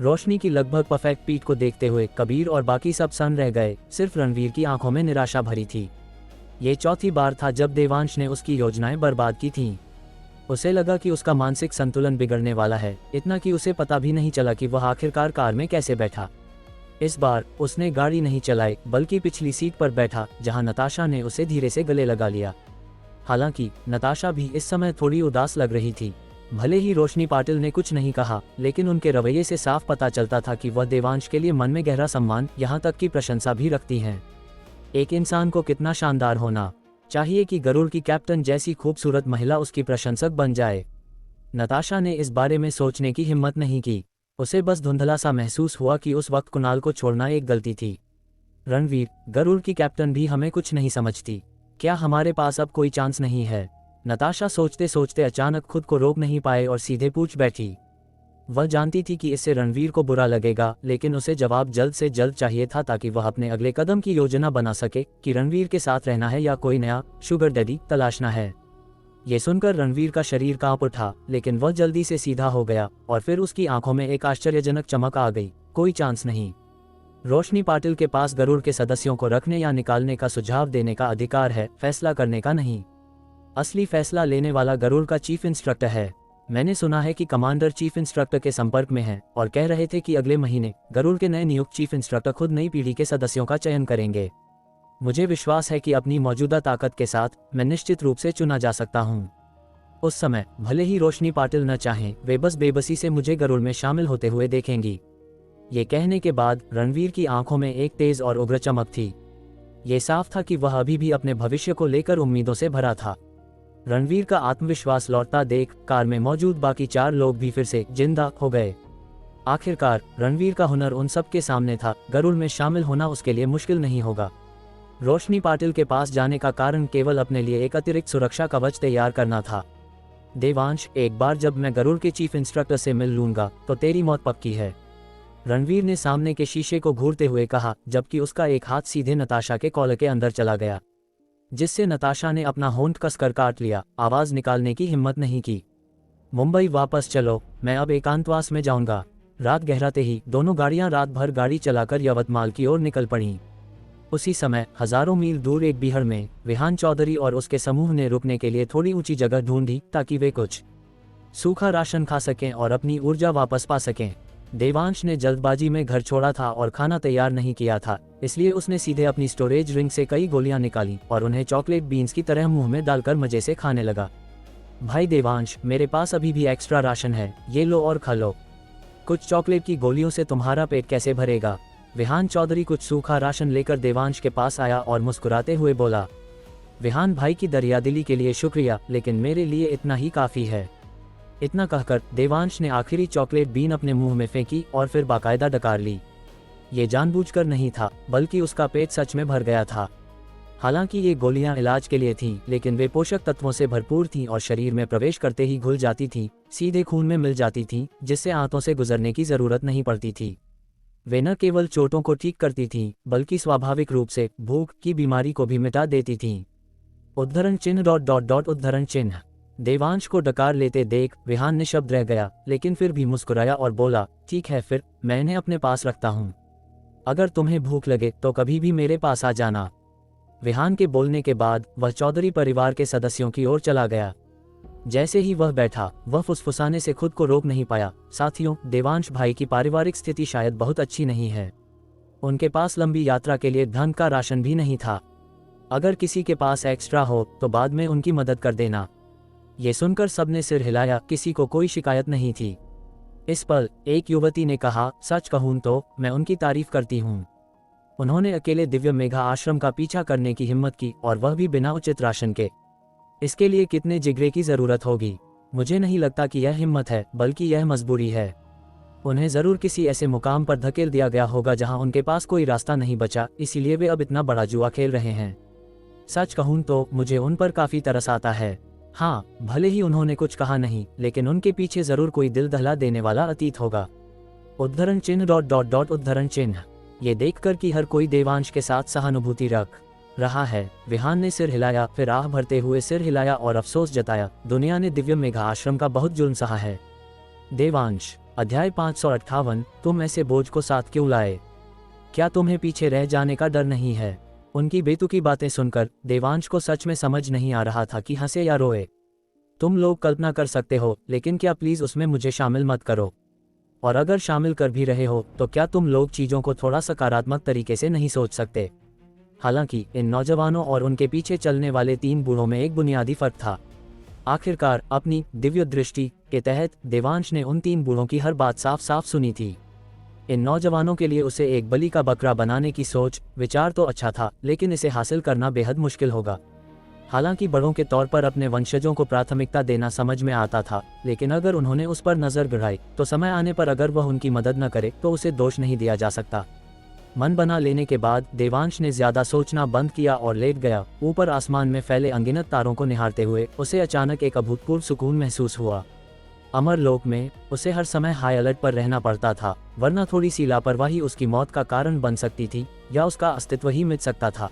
रोशनी की लगभग परफेक्ट पीठ को देखते हुए कबीर और बाकी सब सन रह गए। सिर्फ रणवीर की आंखों में निराशा भरी थी। ये चौथी बार था जब देवांश ने उसकी योजनाएं बर्बाद की थीं। उसे लगा कि उसका मानसिक संतुलन बिगड़ने वाला है, इतना कि उसे पता भी नहीं चला कि वह आखिरकार कार में कैसे बैठा। इस बार उसने गाड़ी नहीं चलाई, बल्कि पिछली सीट पर बैठा, जहां नताशा ने उसे धीरे से गले लगा लिया। हालांकि नताशा भी इस समय थोड़ी उदास लग रही थी। भले ही रोशनी पाटिल ने कुछ नहीं कहा, लेकिन उनके रवैये से साफ पता चलता था कि वह देवांश के लिए मन में गहरा सम्मान, यहाँ तक कि प्रशंसा भी रखती हैं। एक इंसान को कितना शानदार होना चाहिए कि गरुड़ की कैप्टन जैसी खूबसूरत महिला उसकी प्रशंसक बन जाए। नताशा ने इस बारे में सोचने की हिम्मत नहीं की। उसे बस धुंधला सा महसूस हुआ कि उस वक्त कुणाल को छोड़ना एक गलती थी। रणवीर, गरुड़ की कैप्टन भी हमें कुछ नहीं समझती। क्या हमारे पास अब कोई चांस नहीं है? नताशा सोचते सोचते अचानक खुद को रोक नहीं पाए और सीधे पूछ बैठी। वह जानती थी कि इससे रणवीर को बुरा लगेगा, लेकिन उसे जवाब जल्द से जल्द चाहिए था ताकि वह अपने अगले कदम की योजना बना सके कि रणवीर के साथ रहना है या कोई नया शुगर डैडी तलाशना है। ये सुनकर रणवीर का शरीर कांप उठा, लेकिन वह जल्दी से सीधा हो गया और फिर उसकी आंखों में एक आश्चर्यजनक चमक आ गई। कोई चांस नहीं। रोशनी पाटिल के पास गरुड़ के सदस्यों को रखने या निकालने का सुझाव देने का अधिकार है, फैसला करने का नहीं। असली फैसला लेने वाला गरुड़ का चीफ इंस्ट्रक्टर है। मैंने सुना है कि कमांडर चीफ इंस्ट्रक्टर के संपर्क में हैं और कह रहे थे कि अगले महीने गरुड़ के नए नियुक्त चीफ इंस्ट्रक्टर खुद नई पीढ़ी के सदस्यों का चयन करेंगे। मुझे विश्वास है कि अपनी मौजूदा ताकत के साथ मैं निश्चित रूप से चुना जा सकता हूँ। उस समय भले ही रोशनी पाटिल न चाहें, वे बस बेबसी से मुझे गरुड़ में शामिल होते हुए देखेंगी। ये कहने के बाद रणवीर की आंखों में एक तेज और उग्र चमक थी। ये साफ था कि वह अभी भी अपने भविष्य को लेकर उम्मीदों से भरा था। रणवीर का आत्मविश्वास लौटता देख कार में मौजूद बाकी 4 लोग भी फिर से जिंदा हो गए। आखिरकार रणवीर का हुनर उन सब के सामने था। गरुड़ में शामिल होना उसके लिए मुश्किल नहीं होगा। रोशनी पाटिल के पास जाने का कारण केवल अपने लिए एक अतिरिक्त सुरक्षा कवच तैयार करना था। देवांश, एक बार जब मैं गरुड़ के चीफ इंस्ट्रक्टर से मिल लूंगा तो तेरी मौत पक्की है, रणवीर ने सामने के शीशे को घूरते हुए कहा, जबकि उसका एक हाथ सीधे नताशा के कॉलर के अंदर चला गया, जिससे नताशा ने अपना होंठ कसकर काट लिया। आवाज निकालने की हिम्मत नहीं की। मुंबई वापस चलो, मैं अब एकांतवास में जाऊंगा। रात गहराते ही दोनों गाड़ियां रात भर गाड़ी चलाकर यवतमाल की ओर निकल पड़ीं। उसी समय हजारों मील दूर एक बीहड़ में विहान चौधरी और उसके समूह ने रुकने के लिए थोड़ी ऊंची जगह ढूंढी ताकि वे कुछ सूखा राशन खा सकें और अपनी ऊर्जा वापस पा सकें। देवांश ने जल्दबाजी में घर छोड़ा था और खाना तैयार नहीं किया था, इसलिए उसने सीधे अपनी स्टोरेज रिंग से कई गोलियां निकाली और उन्हें चॉकलेट बीन्स की तरह मुंह में डालकर मजे से खाने लगा। भाई देवांश, मेरे पास अभी भी एक्स्ट्रा राशन है, ये लो और खा लो। कुछ चॉकलेट की गोलियों से तुम्हारा पेट कैसे भरेगा? विहान चौधरी कुछ सूखा राशन लेकर देवांश के पास आया और मुस्कुराते हुए बोला, विहान भाई की दरियादिली के लिए शुक्रिया, लेकिन मेरे लिए इतना ही काफ़ी है। इतना कहकर देवांश ने आखिरी चॉकलेट बीन अपने मुंह में फेंकी और फिर बाकायदा डकार ली। ये जानबूझकर नहीं था, बल्कि उसका पेट सच में भर गया था। हालांकि ये गोलियां इलाज के लिए थीं, लेकिन वे पोषक तत्वों से भरपूर थीं और शरीर में प्रवेश करते ही घुल जाती थीं, सीधे खून में मिल जाती थीं, जिससे आंतों से गुजरने की जरूरत नहीं पड़ती थी। वे न केवल चोटों को ठीक करती थीं, बल्कि स्वाभाविक रूप से भूख की बीमारी को भी मिटा देती थीं। उद्धरण चिन्ह ... उद्धरण चिन्ह। देवांश को डकार लेते देख विहान निशब्द रह गया, लेकिन फिर भी मुस्कुराया और बोला, ठीक है, फिर मैं इन्हें अपने पास रखता हूँ। अगर तुम्हें भूख लगे तो कभी भी मेरे पास आ जाना। विहान के बोलने के बाद वह चौधरी परिवार के सदस्यों की ओर चला गया। जैसे ही वह बैठा, वह फुसफुसाने से खुद को रोक नहीं पाया, साथियों, देवांश भाई की पारिवारिक स्थिति शायद बहुत अच्छी नहीं है। उनके पास लंबी यात्रा के लिए धन का राशन भी नहीं था। अगर किसी के पास एक्स्ट्रा हो तो बाद में उनकी मदद कर देना। ये सुनकर सबने सिर हिलाया, किसी को कोई शिकायत नहीं थी। इस पल एक युवती ने कहा, सच कहूं तो मैं उनकी तारीफ करती हूँ। उन्होंने अकेले दिव्य मेघा आश्रम का पीछा करने की हिम्मत की, और वह भी बिना उचित राशन के। इसके लिए कितने जिगरे की जरूरत होगी? मुझे नहीं लगता कि यह हिम्मत है, बल्कि यह मजबूरी है। उन्हें जरूर किसी ऐसे मुकाम पर धकेल दिया गया होगा जहां उनके पास कोई रास्ता नहीं बचा, इसीलिए वे अब इतना बड़ा जुआ खेल रहे हैं। सच कहूं तो मुझे उन पर काफी तरस आता है। हाँ, भले ही उन्होंने कुछ कहा नहीं, लेकिन उनके पीछे जरूर कोई दिल दहला देने वाला अतीत होगा। उद्धरण चिन्ह ... उद्धरण चिन्ह। ये देखकर कि हर कोई देवांश के साथ सहानुभूति रख रहा है, विहान ने सिर हिलाया, फिर आह भरते हुए सिर हिलाया और अफसोस जताया, दुनिया ने दिव्य मेघा आश्रम का बहुत जुल्म सहा है। देवांश, अध्याय 558, तुम ऐसे बोझ को साथ क्यों लाए? क्या तुम्हें पीछे रह जाने का डर नहीं है? उनकी बेतुकी बातें सुनकर देवांश को सच में समझ नहीं आ रहा था कि हंसे या रोए। तुम लोग कल्पना कर सकते हो, लेकिन क्या प्लीज उसमें मुझे शामिल मत करो। और अगर शामिल कर भी रहे हो तो क्या तुम लोग चीजों को थोड़ा सकारात्मक तरीके से नहीं सोच सकते? हालांकि इन नौजवानों और उनके पीछे चलने वाले 3 बूढ़ों में एक बुनियादी फर्क था। आखिरकार अपनी दिव्य दृष्टि के तहत देवांश ने उन 3 बूढ़ों की हर बात साफ साफ सुनी थी। इन नौजवानों के लिए उसे एक बलि का बकरा बनाने की सोच विचार तो अच्छा था, लेकिन इसे हासिल करना बेहद मुश्किल होगा। हालांकि बड़ों के तौर पर अपने वंशजों को प्राथमिकता देना समझ में आता था, लेकिन अगर उन्होंने उस पर नजर गड़ाई तो समय आने पर अगर वह उनकी मदद न करे तो उसे दोष नहीं दिया जा सकता। मन बना लेने के बाद देवांश ने ज्यादा सोचना बंद किया और लेट गया। ऊपर आसमान में फैले अनगिनत तारों को निहारते हुए उसे अचानक एक अभूतपूर्व सुकून महसूस हुआ। अमरलोक में उसे हर समय हाई अलर्ट पर रहना पड़ता था, वरना थोड़ी सी लापरवाही उसकी मौत का कारण बन सकती थी या उसका अस्तित्व ही मिट सकता था।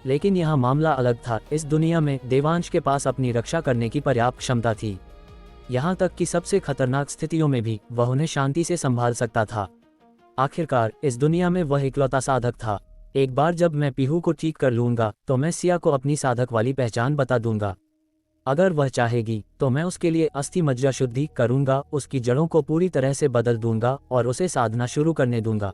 लेकिन यहाँ मामला अलग था। इस दुनिया में देवांश के पास अपनी रक्षा करने की पर्याप्त क्षमता थी। यहाँ तक कि सबसे खतरनाक स्थितियों में भी वह उन्हें शांति से संभाल सकता था। आखिरकार इस दुनिया में वह इकलौता साधक था। एक बार जब मैं पीहू को ठीक कर लूंगा तो मैं सिया को अपनी साधक वाली पहचान बता दूंगा। अगर वह चाहेगी तो मैं उसके लिए अस्थि मज्जा शुद्धि करूंगा, उसकी जड़ों को पूरी तरह से बदल दूंगा और उसे साधना शुरू करने दूंगा।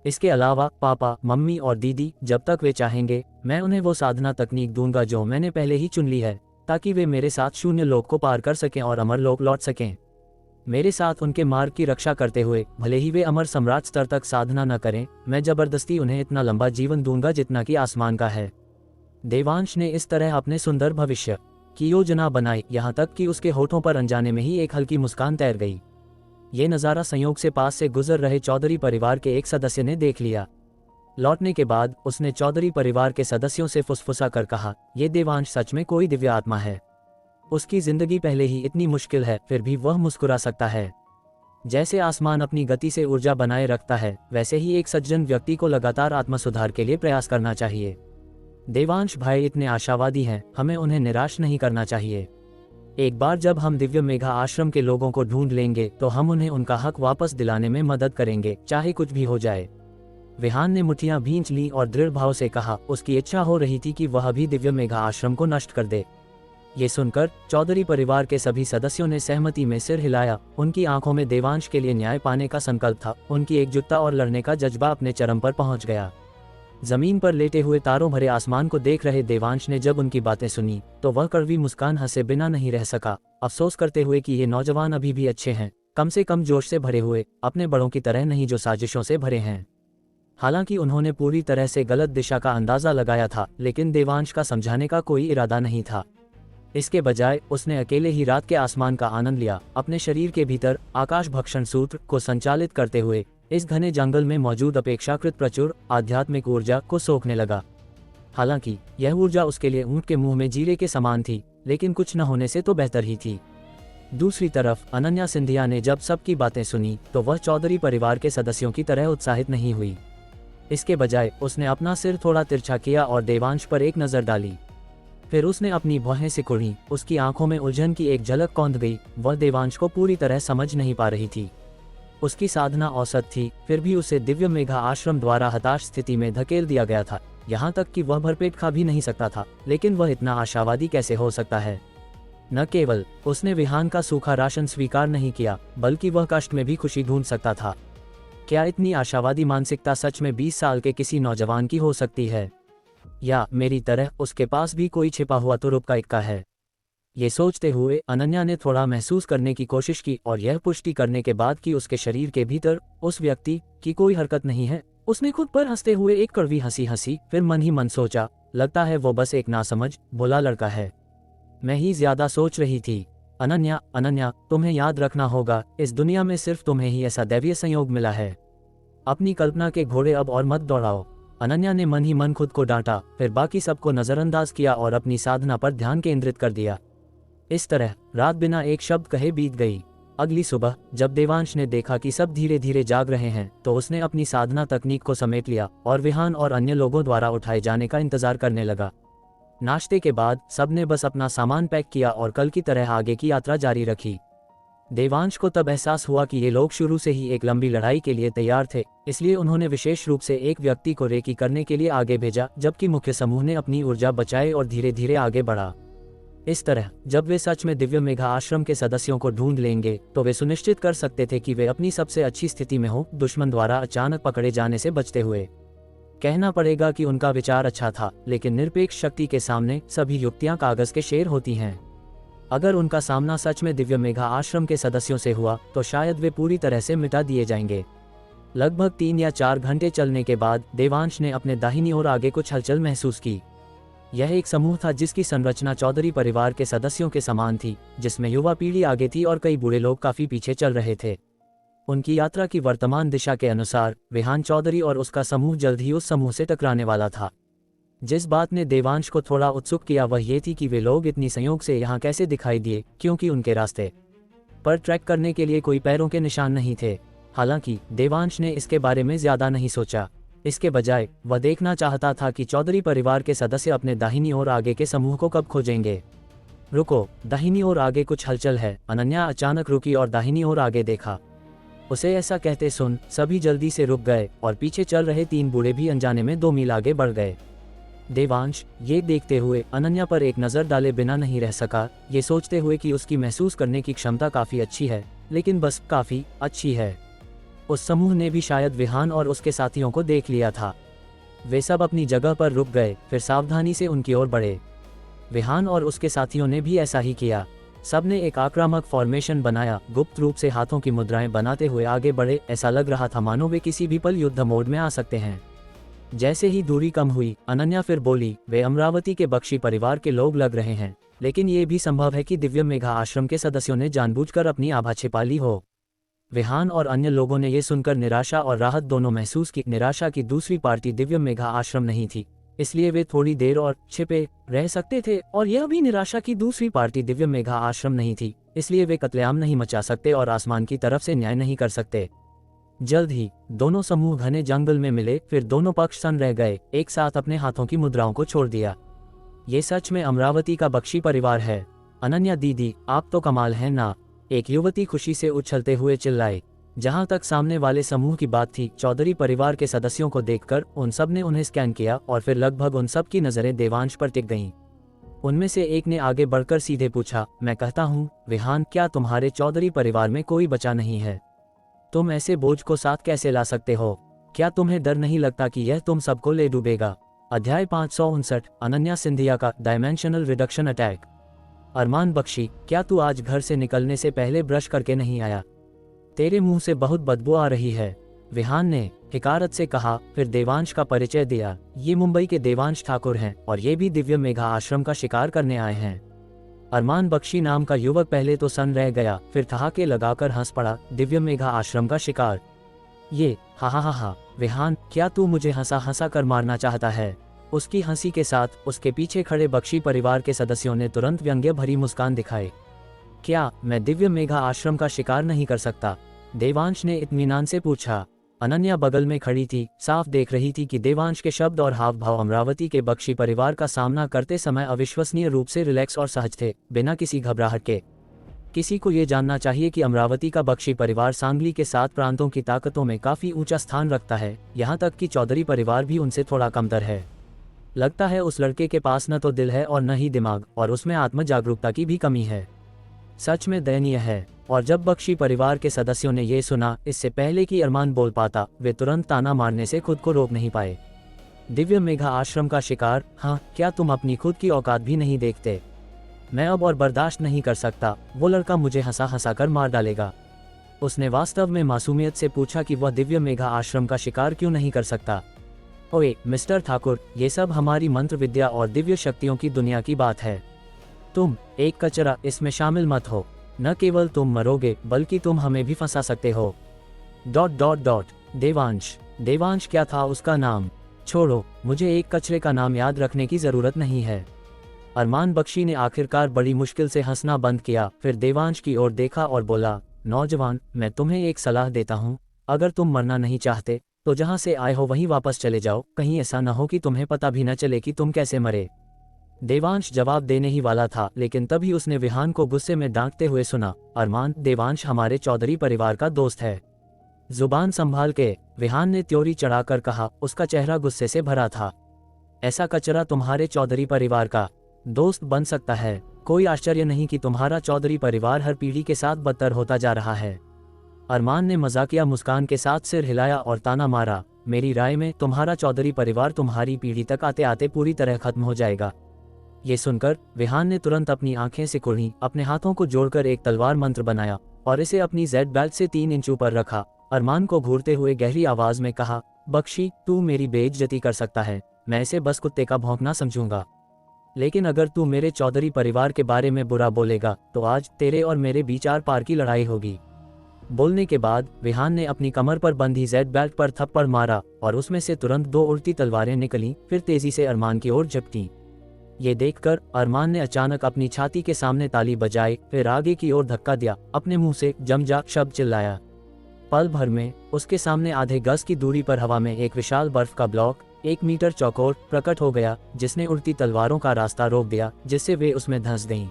इसके अलावा पापा, मम्मी और दीदी जब तक वे चाहेंगे मैं उन्हें वो साधना तकनीक दूंगा जो मैंने पहले ही चुन ली है, ताकि वे मेरे साथ शून्य लोक को पार कर सकें और अमरलोक लौट सकें। मेरे साथ उनके मार्ग की रक्षा करते हुए भले ही वे अमर सम्राट स्तर तक साधना न करें, मैं जबरदस्ती उन्हें इतना लंबा जीवन दूंगा जितना कि आसमान का है। देवांश ने इस तरह अपने सुंदर भविष्य की योजना बनाई, यहाँ तक कि उसके होठों पर अनजाने में ही एक हल्की मुस्कान तैर गई। ये नज़ारा संयोग से पास से गुजर रहे चौधरी परिवार के एक सदस्य ने देख लिया। लौटने के बाद उसने चौधरी परिवार के सदस्यों से फुसफुसा कर कहा, ये देवांश सच में कोई दिव्य आत्मा है। उसकी जिंदगी पहले ही इतनी मुश्किल है, फिर भी वह मुस्कुरा सकता है। जैसे आसमान अपनी गति से ऊर्जा बनाए रखता है, वैसे ही एक सज्जन व्यक्ति को लगातार आत्म सुधार के लिए प्रयास करना चाहिए। देवांश भाई इतने आशावादी हैं, हमें उन्हें निराश नहीं करना चाहिए। एक बार जब हम दिव्य मेघा आश्रम के लोगों को ढूंढ लेंगे तो हम उन्हें उनका हक वापस दिलाने में मदद करेंगे, चाहे कुछ भी हो जाए। विहान ने मुठियां भींच ली और दृढ़ भाव से कहा। उसकी इच्छा हो रही थी कि वह भी दिव्य मेघा आश्रम को नष्ट कर दे। ये सुनकर चौधरी परिवार के सभी सदस्यों ने सहमति में सिर हिलाया। उनकी आंखों में देवांश के लिए न्याय पाने का संकल्प था। उनकी एकजुटता और लड़ने का जज्बा अपने चरम पर पहुंच गया। जमीन पर लेटे हुए तारों भरे आसमान को देख रहे देवांश ने जब उनकी बातें सुनी तो वह कड़वी मुस्कान हंसे बिना नहीं रह सका, अफसोस करते हुए कि ये नौजवान अभी भी अच्छे हैं, कम से कम जोश से भरे हुए, अपने बड़ों की तरह नहीं जो साजिशों से भरे हैं। हालांकि उन्होंने पूरी तरह से गलत दिशा का अंदाजा लगाया था, लेकिन देवांश का समझाने का कोई इरादा नहीं था। इसके बजाय उसने अकेले ही रात के आसमान का आनंद लिया, अपने शरीर के भीतर आकाश भक्षण सूत्र को संचालित करते हुए इस घने जंगल में मौजूद अपेक्षाकृत प्रचुर आध्यात्मिक ऊर्जा को सोखने लगा। हालांकि यह ऊर्जा उसके लिए ऊंट के मुंह में जीरे के समान थी, लेकिन कुछ न होने से तो बेहतर ही थी। दूसरी तरफ अनन्या सिंधिया ने जब सबकी बातें सुनी तो वह चौधरी परिवार के सदस्यों की तरह उत्साहित नहीं हुई। इसके बजाय उसने अपना सिर थोड़ा तिरछा किया और देवांश पर एक नज़र डाली। फिर उसने अपनी भौहें सिकुड़ी। उसकी आंखों में उलझन की एक झलक कौंध गई। वह देवांश को पूरी तरह समझ नहीं पा रही थी। उसकी साधना औसत थी, फिर भी उसे दिव्य मेघा आश्रम द्वारा हताश स्थिति में धकेल दिया गया था, यहाँ तक कि वह भरपेट खा भी नहीं सकता था। लेकिन वह इतना आशावादी कैसे हो सकता है? न केवल उसने विहान का सूखा राशन स्वीकार नहीं किया, बल्कि वह कष्ट में भी खुशी ढूंढ सकता था। क्या इतनी आशावादी मानसिकता सच में 20 साल के किसी नौजवान की हो सकती है? या मेरी तरह उसके पास भी कोई छिपा हुआ तुरुप का इक्का है? ये सोचते हुए अनन्या ने थोड़ा महसूस करने की कोशिश की और यह पुष्टि करने के बाद कि उसके शरीर के भीतर उस व्यक्ति की कोई हरकत नहीं है, उसने खुद पर हंसते हुए एक कड़वी हंसी हंसी। फिर मन ही मन सोचा, लगता है वो बस एक नासमझ भोला लड़का है। मैं ही ज्यादा सोच रही थी। अनन्या, अनन्या, तुम्हें याद रखना होगा, इस दुनिया में सिर्फ तुम्हें ही ऐसा दैवीय संयोग मिला है। अपनी कल्पना के घोड़े अब और मत दौड़ाओ। अनन्या ने मन ही मन खुद को डांटा, फिर बाकी सबको नजरअंदाज किया और अपनी साधना पर ध्यान केंद्रित कर दिया। इस तरह रात बिना एक शब्द कहे बीत गई। अगली सुबह जब देवांश ने देखा कि सब धीरे धीरे जाग रहे हैं तो उसने अपनी साधना तकनीक को समेट लिया और विहान और अन्य लोगों द्वारा उठाए जाने का इंतजार करने लगा। नाश्ते के बाद सबने बस अपना सामान पैक किया और कल की तरह आगे की यात्रा जारी रखी। देवांश को तब एहसास हुआ कि ये लोग शुरू से ही एक लंबी लड़ाई के लिए तैयार थे, इसलिए उन्होंने विशेष रूप से एक व्यक्ति को रेकी करने के लिए आगे भेजा, जबकि मुख्य समूह ने अपनी ऊर्जा बचाए और धीरे धीरे आगे बढ़ा। इस तरह जब वे सच में दिव्य मेघा आश्रम के सदस्यों को ढूंढ लेंगे तो वे सुनिश्चित कर सकते थे कि वे अपनी सबसे अच्छी स्थिति में हो, दुश्मन द्वारा अचानक पकड़े जाने से बचते हुए। कहना पड़ेगा कि उनका विचार अच्छा था, लेकिन निरपेक्ष शक्ति के सामने सभी युक्तियां कागज के शेर होती हैं। अगर उनका सामना सच में दिव्य मेघा आश्रम के सदस्यों से हुआ तो शायद वे पूरी तरह से मिटा दिए जाएंगे। लगभग 3 या 4 घंटे चलने के बाद देवांश ने अपने दाहिनी ओर आगे कुछ हलचल महसूस की। यह एक समूह था जिसकी संरचना चौधरी परिवार के सदस्यों के समान थी, जिसमें युवा पीढ़ी आगे थी और कई बूढ़े लोग काफी पीछे चल रहे थे। उनकी यात्रा की वर्तमान दिशा के अनुसार विहान चौधरी और उसका समूह जल्द ही उस समूह से टकराने वाला था। जिस बात ने देवांश को थोड़ा उत्सुक किया वह ये थी कि वे लोग इतनी संयोग से यहाँ कैसे दिखाई दिए, क्योंकि उनके रास्ते पर ट्रैक करने के लिए कोई पैरों के निशान नहीं थे। हालांकि देवांश ने इसके बारे में ज्यादा नहीं सोचा। इसके बजाय वह देखना चाहता था कि चौधरी परिवार के सदस्य अपने दाहिनी ओर आगे के समूह को कब खोजेंगे। रुको, दाहिनी ओर आगे कुछ हलचल है। अनन्या अचानक रुकी और दाहिनी ओर आगे देखा। उसे ऐसा कहते सुन सभी जल्दी से रुक गए और पीछे चल रहे 3 बूढ़े भी अनजाने में 2 मील आगे बढ़ गए। देवांश ये देखते हुए अनन्या पर एक नज़र डाले बिना नहीं रह सका, ये सोचते हुए कि उसकी महसूस करने की क्षमता काफ़ी अच्छी है, लेकिन बस काफ़ी अच्छी है। उस समूह ने भी शायद विहान और उसके साथियों को देख लिया था। वे सब अपनी जगह पर रुक गए, फिर सावधानी से उनकी ओर बढ़े। विहान और उसके साथियों ने भी ऐसा ही किया। सबने एक आक्रामक फॉर्मेशन बनाया, गुप्त रूप से हाथों की मुद्राएं बनाते हुए आगे बढ़े। ऐसा लग रहा था मानो वे किसी भी पल युद्ध मोड में आ सकते हैं। जैसे ही दूरी कम हुई, अनन्या फिर बोली, वे अमरावती के बख्शी परिवार के लोग लग रहे हैं, लेकिन ये भी संभव है कि दिव्य मेघा आश्रम के सदस्यों ने जानबूझकर अपनी आभा छिपा ली हो। विहान और अन्य लोगों ने यह सुनकर निराशा और राहत दोनों महसूस की। निराशा की दूसरी पार्टी दिव्य मेघा आश्रम नहीं थी, इसलिए वे थोड़ी देर और छिपे रह सकते थे, और यह भी निराशा की दूसरी पार्टी दिव्य मेघा आश्रम नहीं थी, इसलिए वे कत्लेआम नहीं मचा सकते और आसमान की तरफ से न्याय नहीं कर सकते। जल्द ही दोनों समूह घने जंगल में मिले, फिर दोनों पक्ष सन्न रह गए, एक साथ अपने हाथों की मुद्राओं को छोड़ दिया। ये सच में अमरावती का बख्शी परिवार है। अनन्या दीदी, आप तो कमाल हैं ना, एक युवती खुशी से उछलते हुए चिल्लाई। जहां तक सामने वाले समूह की बात थी, चौधरी परिवार के सदस्यों को देखकर उन सब ने उन्हें स्कैन किया और फिर लगभग उन सब की नजरें देवांश पर टिक गईं। उनमें से एक ने आगे बढ़कर सीधे पूछा, मैं कहता हूँ विहान, क्या तुम्हारे चौधरी परिवार में कोई बचा नहीं है? तुम ऐसे बोझ को साथ कैसे ला सकते हो? क्या तुम्हें डर नहीं लगता कि यह तुम सबको ले डूबेगा? अध्याय 559, अनन्या सिंधिया का डायमेंशनल रिडक्शन अटैक। अरमान बख्शी, क्या तू आज घर से निकलने से पहले ब्रश करके नहीं आया? तेरे मुंह से बहुत बदबू आ रही है, विहान ने हिकारत से कहा। फिर देवांश का परिचय दिया। ये मुंबई के देवांश ठाकुर हैं और ये भी दिव्य मेघा आश्रम का शिकार करने आए हैं। अरमान बख्शी नाम का युवक पहले तो सन्न रह गया, फिर ठहाके लगाकर हंस पड़ा। दिव्य मेघा आश्रम का शिकार? ये हा हा हा हा। विहान, क्या तू मुझे हंसा हंसा कर मारना चाहता है? उसकी हंसी के साथ उसके पीछे खड़े बख्शी परिवार के सदस्यों ने तुरंत व्यंग्य भरी मुस्कान दिखाई। क्या मैं दिव्य मेघा आश्रम का शिकार नहीं कर सकता? देवांश ने इत्मीनान से पूछा। अनन्या बगल में खड़ी थी, साफ देख रही थी कि देवांश के शब्द और हाव भाव अमरावती के बख्शी परिवार का सामना करते समय अविश्वसनीय रूप से रिलैक्स और सहज थे, बिना किसी घबराहट के। किसी को ये जानना चाहिए कि अमरावती का बख्शी परिवार सांगली के 7 प्रांतों की ताकतों में काफी ऊंचा स्थान रखता है, यहाँ तक कि चौधरी परिवार भी उनसे थोड़ा कमतर है। लगता है उस लड़के के पास न तो दिल है और न ही दिमाग, और उसमें आत्म जागरूकता की भी कमी है। सच में दयनीय है। और जब बख्शी परिवार के सदस्यों ने यह सुना, इससे पहले कि अरमान बोल पाता, वे तुरंत ताना मारने से खुद को रोक नहीं पाए। दिव्य मेघा आश्रम का शिकार? हाँ, क्या तुम अपनी खुद की औकात भी नहीं देखते? मैं अब और बर्दाश्त नहीं कर सकता, वो लड़का मुझे हंसा हंसा कर मार डालेगा। उसने वास्तव में मासूमियत से पूछा कि वह दिव्य मेघा आश्रम का शिकार क्यों नहीं कर सकता। ओए मिस्टर ठाकुर, ये सब हमारी मंत्र विद्या और दिव्य शक्तियों की दुनिया की बात है। तुम एक कचरा, इसमें शामिल मत हो। न केवल तुम मरोगे, बल्कि तुम हमें भी फंसा सकते हो। ... देवांश? देवांश क्या था उसका नाम? छोड़ो, मुझे एक कचरे का नाम याद रखने की जरूरत नहीं है। अरमान बख्शी ने आखिरकार बड़ी मुश्किल से हंसना बंद किया, फिर देवांश की ओर देखा और बोला, नौजवान, मैं तुम्हें एक सलाह देता हूँ। अगर तुम मरना नहीं चाहते तो जहाँ से आए हो वहीं वापस चले जाओ। कहीं ऐसा न हो कि तुम्हें पता भी न चले कि तुम कैसे मरे। देवांश जवाब देने ही वाला था, लेकिन तभी उसने विहान को गुस्से में डांटते हुए सुना, अरमान, देवांश हमारे चौधरी परिवार का दोस्त है। जुबान संभाल के, विहान ने त्योरी चढ़ाकर कहा। उसका चेहरा गुस्से से भरा था। ऐसा कचरा तुम्हारे चौधरी परिवार का दोस्त बन सकता है? कोई आश्चर्य नहीं कि तुम्हारा चौधरी परिवार हर पीढ़ी के साथ बदतर होता जा रहा है। अरमान ने मजाकिया मुस्कान के साथ सिर हिलाया और ताना मारा, मेरी राय में तुम्हारा चौधरी परिवार तुम्हारी पीढ़ी तक आते आते पूरी तरह खत्म हो जाएगा। ये सुनकर विहान ने तुरंत अपनी आंखें सिकुड़ी, अपने हाथों को जोड़कर एक तलवार मंत्र बनाया और इसे अपनी जेड बेल्ट से 3 इंच ऊपर रखा। अरमान को घूरते हुए गहरी आवाज में कहा, बख्शी, तू मेरी बेइज्जती कर सकता है, मैं इसे बस कुत्ते का भौंकना समझूंगा। लेकिन अगर तू मेरे चौधरी परिवार के बारे में बुरा बोलेगा तो आज तेरे और मेरे बीच आर पार की लड़ाई होगी। बोलने के बाद विहान ने अपनी कमर पर बंधी जेड बेल्ट पर थप्पड़ मारा और उसमें से तुरंत 2 उड़ती तलवारें निकली, फिर तेजी से अरमान की ओर झपटी। ये देखकर अरमान ने अचानक अपनी छाती के सामने ताली बजाई, फिर आगे की ओर धक्का दिया, अपने मुंह से जमजाक शब्द चिल्लाया। पल भर में उसके सामने आधे गज की दूरी पर हवा में एक विशाल बर्फ का ब्लॉक 1 मीटर चौकोर प्रकट हो गया, जिसने उड़ती तलवारों का रास्ता रोक दिया, जिससे वे उसमें धंस गईं।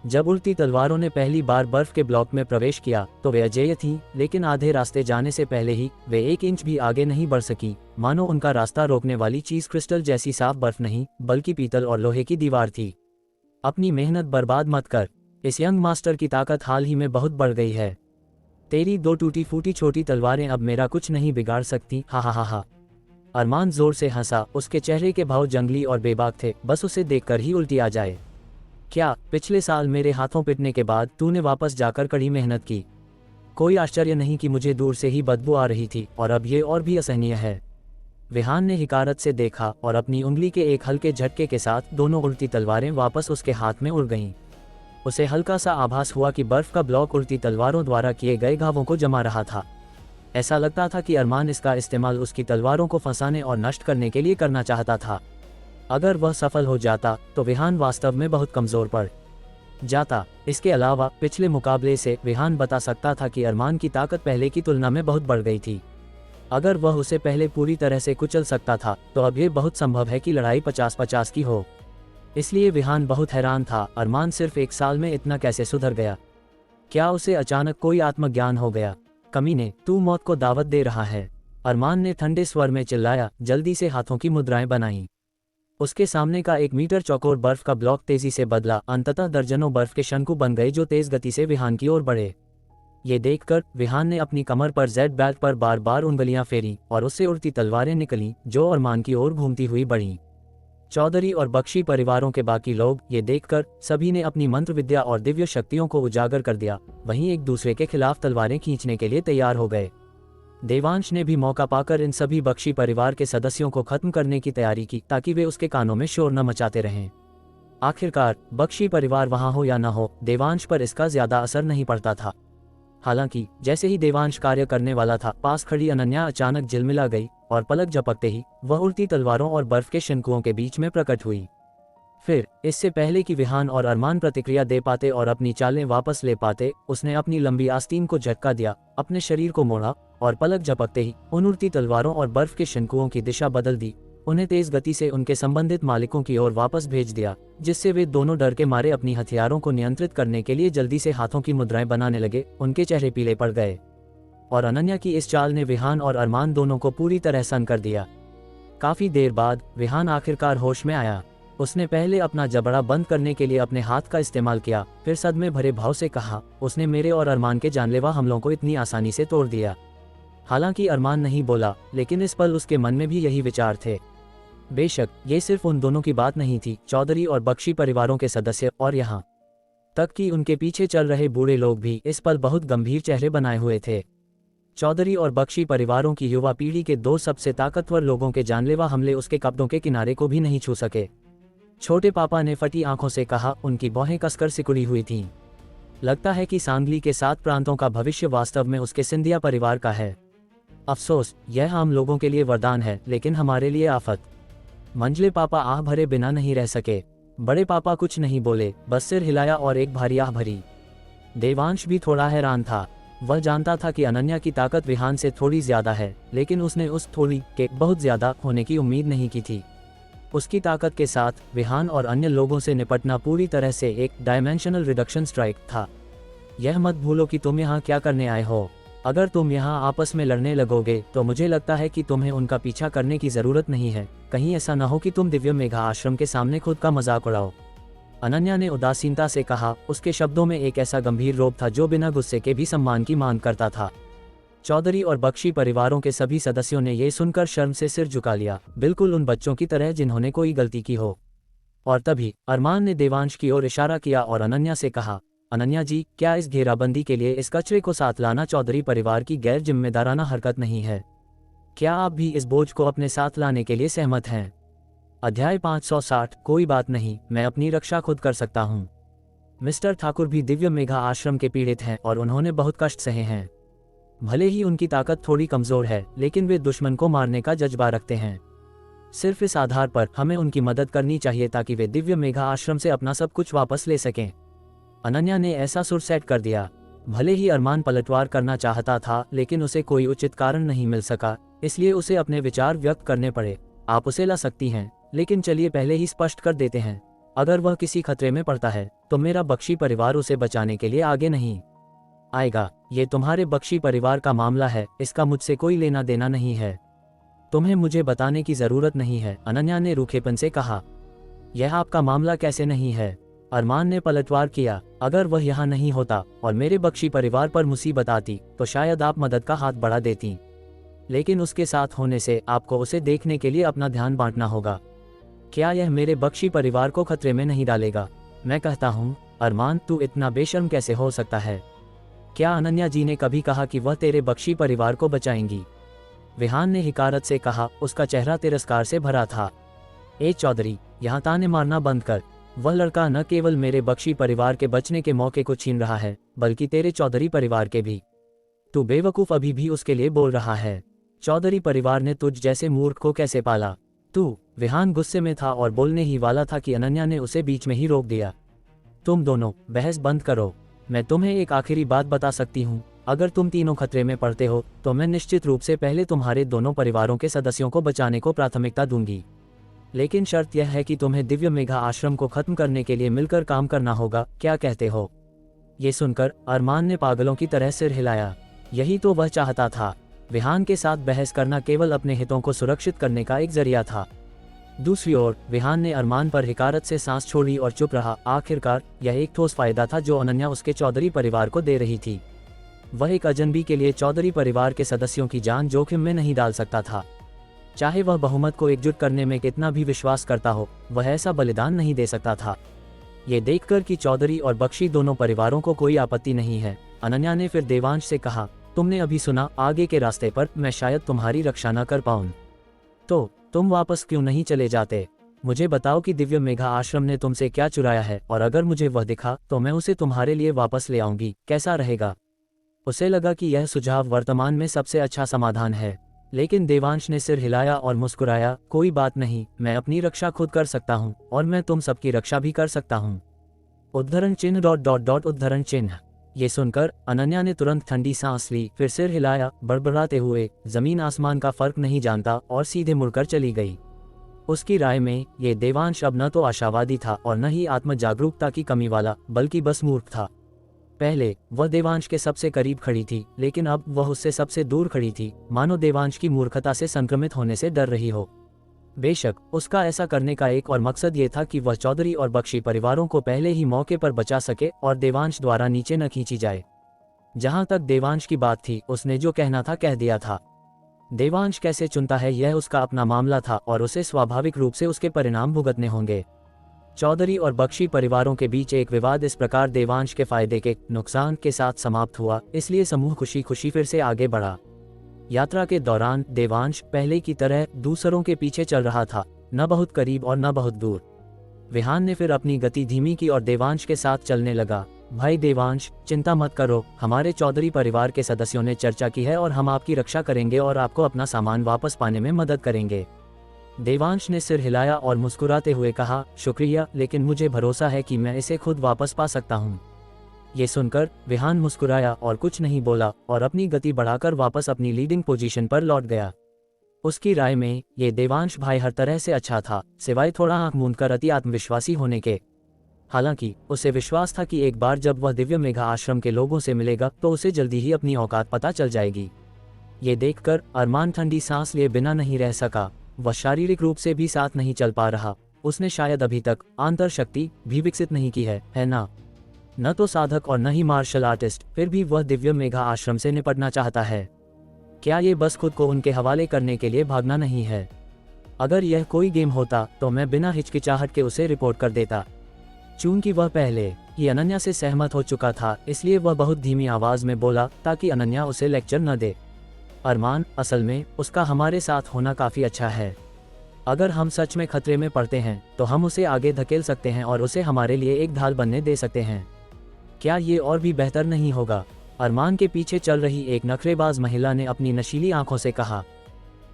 जब उड़ती तलवारों ने पहली बार बर्फ के ब्लॉक में प्रवेश किया तो वे अजेय थीं, लेकिन आधे रास्ते जाने से पहले ही वे 1 इंच भी आगे नहीं बढ़ सकी, मानो उनका रास्ता रोकने वाली चीज क्रिस्टल जैसी साफ बर्फ नहीं बल्कि पीतल और लोहे की दीवार थी। अपनी मेहनत बर्बाद मत कर, इस यंग मास्टर की ताकत हाल ही में बहुत बढ़ गई है। तेरी 2 टूटी फूटी छोटी तलवारें अब मेरा कुछ नहीं बिगाड़ सकती, हा हा हा हा। अरमान जोर से हंसा, उसके चेहरे के भाव जंगली और बेबाक थे, बस उसे देखकर ही उल्टी आ जाए। क्या पिछले साल मेरे हाथों पिटने के बाद तूने वापस जाकर कड़ी मेहनत की? कोई आश्चर्य नहीं कि मुझे दूर से ही बदबू आ रही थी, और अब ये और भी असहनीय है। विहान ने हिकारत से देखा और अपनी उंगली के एक हल्के झटके के साथ दोनों उड़ती तलवारें वापस उसके हाथ में उड़ गईं। उसे हल्का सा आभास हुआ कि बर्फ का ब्लॉक उड़ती तलवारों द्वारा किए गए घावों को जमा रहा था। ऐसा लगता था कि अरमान इसका इस्तेमाल उसकी तलवारों को फंसाने और नष्ट करने के लिए करना चाहता था। अगर वह सफल हो जाता तो विहान वास्तव में बहुत कमजोर पड़ जाता। इसके अलावा पिछले मुकाबले से विहान बता सकता था कि अरमान की ताकत पहले की तुलना में बहुत बढ़ गई थी। अगर वह उसे पहले पूरी तरह से कुचल सकता था तो अब ये बहुत संभव है कि लड़ाई 50-50 की हो। इसलिए विहान बहुत हैरान था, अरमान सिर्फ 1 साल में इतना कैसे सुधर गया। क्या उसे अचानक कोई आत्मज्ञान हो गया? कमीने, तू मौत को दावत दे रहा है, अरमान ने ठंडे स्वर में चिल्लाया, जल्दी से हाथों की मुद्राएं बनाई। उसके सामने का 1 मीटर चौकोर बर्फ का ब्लॉक तेजी से बदला, अंततः दर्जनों बर्फ के शंकु बन गए जो तेज गति से विहान की ओर बढ़े। ये देखकर विहान ने अपनी कमर पर जेड बैट पर बार बार उंगलियां फेरी और उससे उड़ती तलवारें निकलीं जो अरमान की ओर घूमती हुई बढ़ीं। चौधरी और बख्शी परिवारों के बाकी लोग ये देखकर सभी ने अपनी मंत्र विद्या और दिव्य शक्तियों को उजागर कर दिया, वहीं एक दूसरे के खिलाफ तलवारें खींचने के लिए तैयार हो गए। देवांश ने भी मौका पाकर इन सभी बख्शी परिवार के सदस्यों को खत्म करने की तैयारी की ताकि वे उसके कानों में शोर न मचाते रहें। आखिरकार बख्शी परिवार वहां हो या न हो, देवांश पर इसका ज्यादा असर नहीं पड़ता था। हालांकि जैसे ही देवांश कार्य करने वाला था, पास खड़ी अनन्या अचानक झिलमिला गई और पलक झपकते ही वह उड़ती तलवारों और बर्फ के शंकुओं के बीच में प्रकट हुई। फिर इससे पहले कि विहान और अरमान प्रतिक्रिया दे पाते और अपनी चालें वापस ले पाते, उसने अपनी लंबी आस्तीन को झटका दिया, अपने शरीर को मोड़ा और पलक झपकते ही उन उड़ती तलवारों और बर्फ के शंकुओं की दिशा बदल दी, उन्हें तेज गति से उनके संबंधित मालिकों की ओर वापस भेज दिया, जिससे वे दोनों डर के मारे अपनी हथियारों को नियंत्रित करने के लिए जल्दी से हाथों की मुद्राएं बनाने लगे। उनके चेहरे पीले पड़ गए और अनन्या की इस चाल ने विहान और अरमान दोनों को पूरी तरह सन्न कर दिया। काफी देर बाद विहान आखिरकार होश में आया। उसने पहले अपना जबड़ा बंद करने के लिए अपने हाथ का इस्तेमाल किया, फिर सदमे भरे भाव से कहा, उसने मेरे और अरमान के जानलेवा हमलों को इतनी आसानी से तोड़ दिया। हालांकि अरमान नहीं बोला, लेकिन इस पल उसके मन में भी यही विचार थे। बेशक ये सिर्फ उन दोनों की बात नहीं थी, चौधरी और बख्शी परिवारों के सदस्य और यहाँ तक कि उनके पीछे चल रहे बूढ़े लोग भी इस पल बहुत गंभीर चेहरे बनाए हुए थे। चौधरी और बख्शी परिवारों की युवा पीढ़ी के 2 सबसे ताकतवर लोगों के जानलेवा हमले उसके कपड़ों के किनारे को भी नहीं छू सके। छोटे पापा ने फटी आंखों से कहा, उनकी भौहें कसकर सिकुड़ी हुई थीं। लगता है कि सांगली के 7 प्रांतों का भविष्य वास्तव में उसके सिंधिया परिवार का है। अफसोस, यह आम लोगों के लिए वरदान है, लेकिन हमारे लिए आफत। मंझले पापा आह भरे बिना नहीं रह सके। बड़े पापा कुछ नहीं बोले, बस सिर हिलाया और एक भारी आह भरी। देवांश भी थोड़ा हैरान था। वह जानता था कि अनन्या की ताकत विहान से थोड़ी ज्यादा है, लेकिन उसने उस थोड़ी के बहुत ज्यादा होने की उम्मीद नहीं की थी। उसकी ताकत के साथ विहान और अन्य लोगों से निपटना पूरी तरह से एक डायमेंशनल रिडक्शन स्ट्राइक था। यह मत भूलो कि तुम यहाँ क्या करने आए हो। अगर तुम यहाँ आपस में लड़ने लगोगे तो मुझे लगता है कि तुम्हें उनका पीछा करने की जरूरत नहीं है। कहीं ऐसा न हो कि तुम दिव्य मेघा आश्रम के सामने खुद का मजाक उड़ाओ। अनन्या ने उदासीनता से कहा। उसके शब्दों में एक ऐसा गंभीर रोब था जो बिना गुस्से के भी सम्मान की मांग करता था। चौधरी और बख्शी परिवारों के सभी सदस्यों ने यह सुनकर शर्म से सिर झुका लिया, बिल्कुल उन बच्चों की तरह जिन्होंने कोई गलती की हो। और तभी अरमान ने देवांश की ओर इशारा किया और अनन्या से कहा, अनन्या जी, क्या इस घेराबंदी के लिए इस कचरे को साथ लाना चौधरी परिवार की गैर जिम्मेदाराना हरकत नहीं है? क्या आप भी इस बोझ को अपने साथ लाने के लिए सहमत हैं? अध्याय 560। कोई बात नहीं, मैं अपनी रक्षा खुद कर सकता हूँ। मिस्टर ठाकुर भी दिव्य मेघा आश्रम के पीड़ित हैं और उन्होंने बहुत कष्ट सहे हैं। भले ही उनकी ताकत थोड़ी कमजोर है, लेकिन वे दुश्मन को मारने का जज्बा रखते हैं। सिर्फ इस आधार पर हमें उनकी मदद करनी चाहिए ताकि वे दिव्य मेघा आश्रम से अपना सब कुछ वापस ले सकें। अनन्या ने ऐसा सुर सेट कर दिया। भले ही अरमान पलटवार करना चाहता था, लेकिन उसे कोई उचित कारण नहीं मिल सका, इसलिए उसे अपने विचार व्यक्त करने पड़े। आप उसे ला सकती हैं, लेकिन चलिए पहले ही स्पष्ट कर देते हैं, अगर वह किसी खतरे में पड़ता है तो मेरा बख्शी परिवार उसे बचाने के लिए आगे नहीं आएगा। ये तुम्हारे बख्शी परिवार का मामला है, इसका मुझसे कोई लेना देना नहीं है। तुम्हें मुझे बताने की जरूरत नहीं है, अनन्या ने रूखेपन से कहा। यह आपका मामला कैसे नहीं है? अरमान ने पलटवार किया। अगर वह यहाँ नहीं होता और मेरे बख्शी परिवार पर मुसीबत आती तो शायद आप मदद का हाथ बढ़ा देती, लेकिन उसके साथ होने से आपको उसे देखने के लिए अपना ध्यान बांटना होगा। क्या यह मेरे बख्शी परिवार को खतरे में नहीं डालेगा? मैं कहता हूँ अरमान, तू इतना बेशर्म कैसे हो सकता है? क्या अनन्या जी ने कभी कहा कि वह तेरे बख्शी परिवार को बचाएंगी? विहान ने हिकारत से कहा, उसका चेहरा तिरस्कार से भरा था। ए चौधरी, यहाँ ताने मारना बंद कर। वह लड़का न केवल मेरे बख्शी परिवार के बचने के मौके को छीन रहा है, बल्कि तेरे चौधरी परिवार के भी। तू बेवकूफ़ अभी भी उसके लिए बोल रहा है। चौधरी परिवार ने तुझ जैसे मूर्ख को कैसे पाला? तू। विहान गुस्से में था और बोलने ही वाला था कि अनन्या ने उसे बीच में ही रोक दिया। तुम दोनों बहस बंद करो। मैं तुम्हें एक आखिरी बात बता सकती हूँ, अगर तुम तीनों खतरे में पड़ते हो तो मैं निश्चित रूप से पहले तुम्हारे दोनों परिवारों के सदस्यों को बचाने को प्राथमिकता दूंगी, लेकिन शर्त यह है कि तुम्हें दिव्य मेघा आश्रम को खत्म करने के लिए मिलकर काम करना होगा। क्या कहते हो? ये सुनकर अरमान ने पागलों की तरह सिर हिलाया। यही तो वह चाहता था। विहान के साथ बहस करना केवल अपने हितों को सुरक्षित करने का एक जरिया था। दूसरी ओर विहान ने अरमान पर हिकारत से सांस छोड़ी और चुप रहा। आखिरकार यह एक ठोस फायदा था जो अनन्या उसके चौधरी परिवार को दे रही थी। वह एक अजनबी के लिए चौधरी परिवार के सदस्यों की जान जोखिम में नहीं डाल सकता था। चाहे वह बहुमत को एकजुट करने में कितना भी विश्वास करता हो, वह ऐसा बलिदान नहीं दे सकता था। ये देखकर कि चौधरी और बख्शी दोनों परिवारों को कोई आपत्ति नहीं है, अनन्या ने फिर देवांश से कहा, तुमने अभी सुना, आगे के रास्ते पर मैं शायद तुम्हारी रक्षा न कर पाऊं, तो तुम वापस क्यों नहीं चले जाते? मुझे बताओ कि दिव्य मेघा आश्रम ने तुमसे क्या चुराया है, और अगर मुझे वह दिखा तो मैं उसे तुम्हारे लिए वापस ले आऊंगी। कैसा रहेगा? उसे लगा कि यह सुझाव वर्तमान में सबसे अच्छा समाधान है, लेकिन देवांश ने सिर हिलाया और मुस्कुराया। कोई बात नहीं, मैं अपनी रक्षा खुद कर सकता हूँ और मैं तुम सबकी रक्षा भी कर सकता हूँ। उद्धरण चिन्ह ... उद्धरण चिन्ह। ये सुनकर अनन्या ने तुरंत ठंडी सांस ली, फिर सिर हिलाया, बड़बड़ाते हुए जमीन आसमान का फर्क नहीं जानता, और सीधे मुड़कर चली गई। उसकी राय में ये देवांश अब न तो आशावादी था और न ही आत्म जागरूकता की कमी वाला, बल्कि बस मूर्ख था। पहले वह देवांश के सबसे करीब खड़ी थी, लेकिन अब वह उससे सबसे दूर खड़ी थी, मानो देवांश की मूर्खता से संक्रमित होने से डर रही हो। बेशक उसका ऐसा करने का एक और मकसद ये था कि वह चौधरी और बख्शी परिवारों को पहले ही मौके पर बचा सके और देवांश द्वारा नीचे न खींची जाए। जहां तक देवांश की बात थी, उसने जो कहना था कह दिया था। देवांश कैसे चुनता है यह उसका अपना मामला था और उसे स्वाभाविक रूप से उसके परिणाम भुगतने होंगे। चौधरी और बख्शी परिवारों के बीच एक विवाद इस प्रकार देवांश के फायदे के नुकसान के साथ समाप्त हुआ, इसलिए समूह खुशी खुशी फिर से आगे बढ़ा। यात्रा के दौरान देवांश पहले की तरह दूसरों के पीछे चल रहा था, न बहुत करीब और न बहुत दूर। विहान ने फिर अपनी गति धीमी की और देवांश के साथ चलने लगा। भाई देवांश, चिंता मत करो, हमारे चौधरी परिवार के सदस्यों ने चर्चा की है और हम आपकी रक्षा करेंगे और आपको अपना सामान वापस पाने में मदद करेंगे। देवांश ने सिर हिलाया और मुस्कुराते हुए कहा, शुक्रिया, लेकिन मुझे भरोसा है कि मैं इसे खुद वापस पा सकता हूँ। ये सुनकर विहान मुस्कुराया और कुछ नहीं बोला और अपनी गति बढ़ाकर वापस अपनी लीडिंग पोजीशन पर लौट गया। उसकी राय में ये देवांश भाई हर तरह से अच्छा था, सिवाय थोड़ा आंख मूंदकर अति आत्मविश्वासी होने के। हालांकि उसे विश्वास था कि एक बार जब वह दिव्य मेघा आश्रम के लोगों से मिलेगा तो उसे जल्दी ही अपनी औकात पता चल जाएगी। ये देखकर अरमान ठंडी सांस लिए बिना नहीं रह सका। वह शारीरिक रूप से भी साथ नहीं चल पा रहा। उसने शायद अभी तक आंतर शक्ति भी विकसित नहीं की है ना? न तो साधक और न ही मार्शल आर्टिस्ट, फिर भी वह दिव्य मेघा आश्रम से निपटना चाहता है। क्या ये बस खुद को उनके हवाले करने के लिए भागना नहीं है? अगर यह कोई गेम होता तो मैं बिना हिचकिचाहट के उसे रिपोर्ट कर देता। चूंकि वह पहले ही अनन्या से सहमत हो चुका था, इसलिए वह बहुत धीमी आवाज में बोला ताकि अनन्या उसे लेक्चर न दे। अरमान, असल में उसका हमारे साथ होना काफी अच्छा है। अगर हम सच में खतरे में पड़ते हैं तो हम उसे आगे धकेल सकते हैं और उसे हमारे लिए एक ढाल बनने दे सकते हैं। क्या ये और भी बेहतर नहीं होगा? अरमान के पीछे चल रही एक नखरेबाज महिला ने अपनी नशीली आंखों से कहा।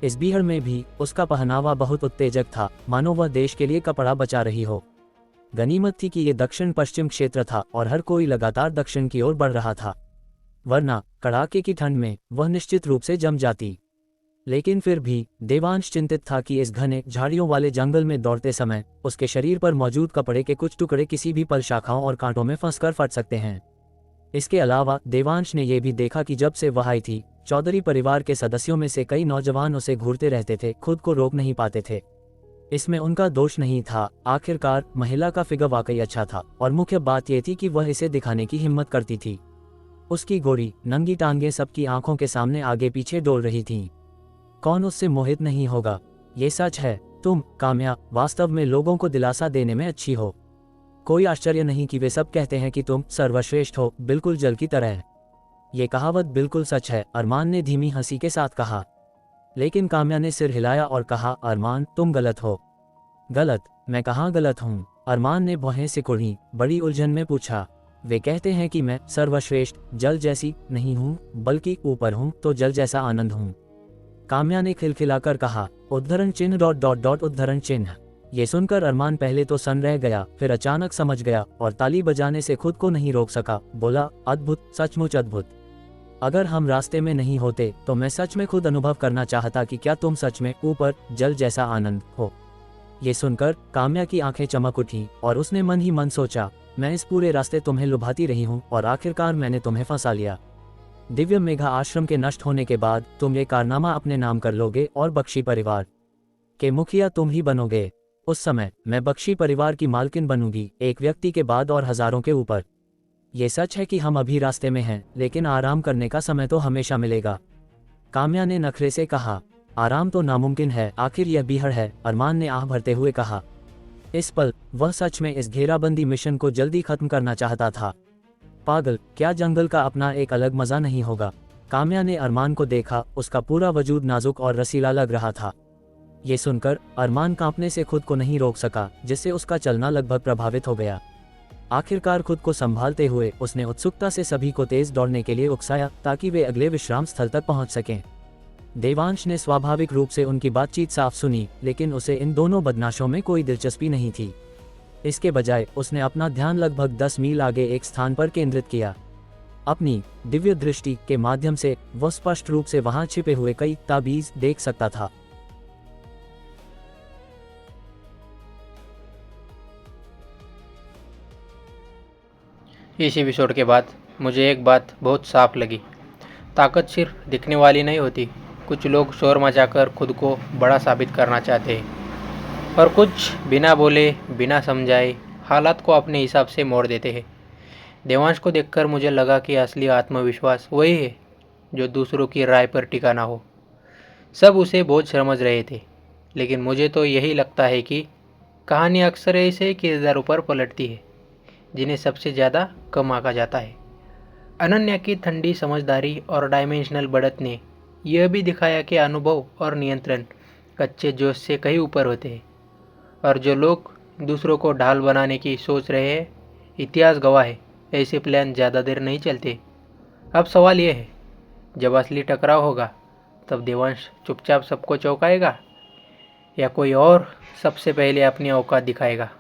इस बीहड़ में भी उसका पहनावा बहुत उत्तेजक था, मानो वह देश के लिए कपड़ा बचा रही हो। गनीमत थी कि ये दक्षिण पश्चिम क्षेत्र था और हर कोई लगातार दक्षिण की ओर बढ़ रहा था, वरना कड़ाके की ठंड में वह निश्चित रूप से जम जाती। लेकिन फिर भी देवांश चिंतित था कि इस घने झाड़ियों वाले जंगल में दौड़ते समय उसके शरीर पर मौजूद कपड़े के कुछ टुकड़े किसी भी पल शाखाओं और कांटों में फंसकर फट सकते हैं। इसके अलावा देवांश ने यह भी देखा कि जब से वह आई थी, चौधरी परिवार के सदस्यों में से कई नौजवान उसे घूरते रहते थे, खुद को रोक नहीं पाते थे। इसमें उनका दोष नहीं था, आखिरकार महिला का फिगर वाकई अच्छा था और मुख्य बात यह थी कि वह इसे दिखाने की हिम्मत करती थी। उसकी गोरी नंगी टांगें सबकी आंखों के सामने आगे पीछे डोल रही थीं। कौन उससे मोहित नहीं होगा? ये सच है, तुम काम्या वास्तव में लोगों को दिलासा देने में अच्छी हो। कोई आश्चर्य नहीं कि वे सब कहते हैं कि तुम सर्वश्रेष्ठ हो, बिल्कुल जल की तरह। ये कहावत बिल्कुल सच है, अरमान ने धीमी हंसी के साथ कहा। लेकिन काम्या ने सिर हिलाया और कहा, अरमान तुम गलत हो। गलत? मैं कहाँ गलत हूँ? अरमान ने भौहें सिकुड़ी बड़ी उलझन में पूछा। वे कहते हैं कि मैं सर्वश्रेष्ठ जल जैसी नहीं हूँ, बल्कि ऊपर हूँ तो जल जैसा आनंद हूँ। काम्या ने खिलखिलाकर कहा, उद्धरण चिन्ह डॉट डॉट डॉट उद्धरण चिन्ह। ये सुनकर अरमान पहले तो सन रह गया, फिर अचानक समझ गया और ताली बजाने से खुद को नहीं रोक सका। बोला, अद्भुत, सचमुच अद्भुत। अगर हम रास्ते में नहीं होते तो मैं सच में खुद अनुभव करना चाहता कि क्या तुम सच में ऊपर जल जैसा आनंद हो। ये सुनकर काम्या की आंखें चमक उठी और उसने मन ही मन सोचा, मैं इस पूरे रास्ते तुम्हें लुभाती रही हूँ और आखिरकार मैंने तुम्हें फंसा लिया। दिव्य मेघा आश्रम के नष्ट होने के बाद तुम ये कारनामा अपने नाम कर लोगे और बख्शी परिवार के मुखिया तुम ही बनोगे। उस समय मैं बख्शी परिवार की मालकिन बनूंगी, एक व्यक्ति के बाद और हजारों के ऊपर। ये सच है कि हम अभी रास्ते में हैं, लेकिन आराम करने का समय तो हमेशा मिलेगा। काम्या ने नखरे से कहा, आराम तो नामुमकिन है, आखिर यह बीहड़ है, अरमान ने आह भरते हुए कहा। इस पल वह सच में इस घेराबंदी मिशन को जल्दी खत्म करना चाहता था। पागल, क्या जंगल का अपना एक अलग मजा नहीं होगा? काम्या ने अरमान को देखा, उसका पूरा वजूद नाजुक और रसीला लग रहा था। ये सुनकर अरमान कांपने से खुद को नहीं रोक सका, जिससे उसका चलना लगभग प्रभावित हो गया। आखिरकार खुद को संभालते हुए उसने उत्सुकता से सभी को तेज दौड़ने के लिए उकसाया ताकि वे अगले विश्राम स्थल तक पहुंच सकें। देवांश ने स्वाभाविक रूप से उनकी बातचीत साफ सुनी, लेकिन उसे इन दोनों बदमाशों में कोई दिलचस्पी नहीं थी। इसके बजाय उसने अपना ध्यान लगभग 10 मील आगे एक स्थान पर केंद्रित किया। अपनी दिव्य दृष्टि के माध्यम से वह स्पष्ट रूप से वहां छिपे हुए कई ताबीज देख सकता था। इस एपिसोड के बाद मुझे एक बात बहुत साफ लगी। ताकत सिर्फ दिखने वाली नहीं होती। कुछ लोग शोर मचाकर खुद को बड़ा साबित करना चाहते हैं और कुछ बिना बोले बिना समझाए हालात को अपने हिसाब से मोड़ देते हैं। देवांश को देखकर मुझे लगा कि असली आत्मविश्वास वही है जो दूसरों की राय पर टिका ना हो। सब उसे बोझ समझ रहे थे, लेकिन मुझे तो यही लगता है कि कहानी अक्सर ऐसे किरदारों पर पलटती है जिन्हें सबसे ज़्यादा कम आंका जाता है। अनन्या की ठंडी समझदारी और डायमेंशनल बढ़त ने यह भी दिखाया कि अनुभव और नियंत्रण कच्चे जोश से कहीं ऊपर होते हैं, और जो लोग दूसरों को ढाल बनाने की सोच रहे हैं, इतिहास गवाह है ऐसे प्लान ज़्यादा देर नहीं चलते। अब सवाल यह है, जब असली टकराव होगा तब देवांश चुपचाप सबको चौंकाएगा या कोई और सबसे पहले अपनी औकात दिखाएगा?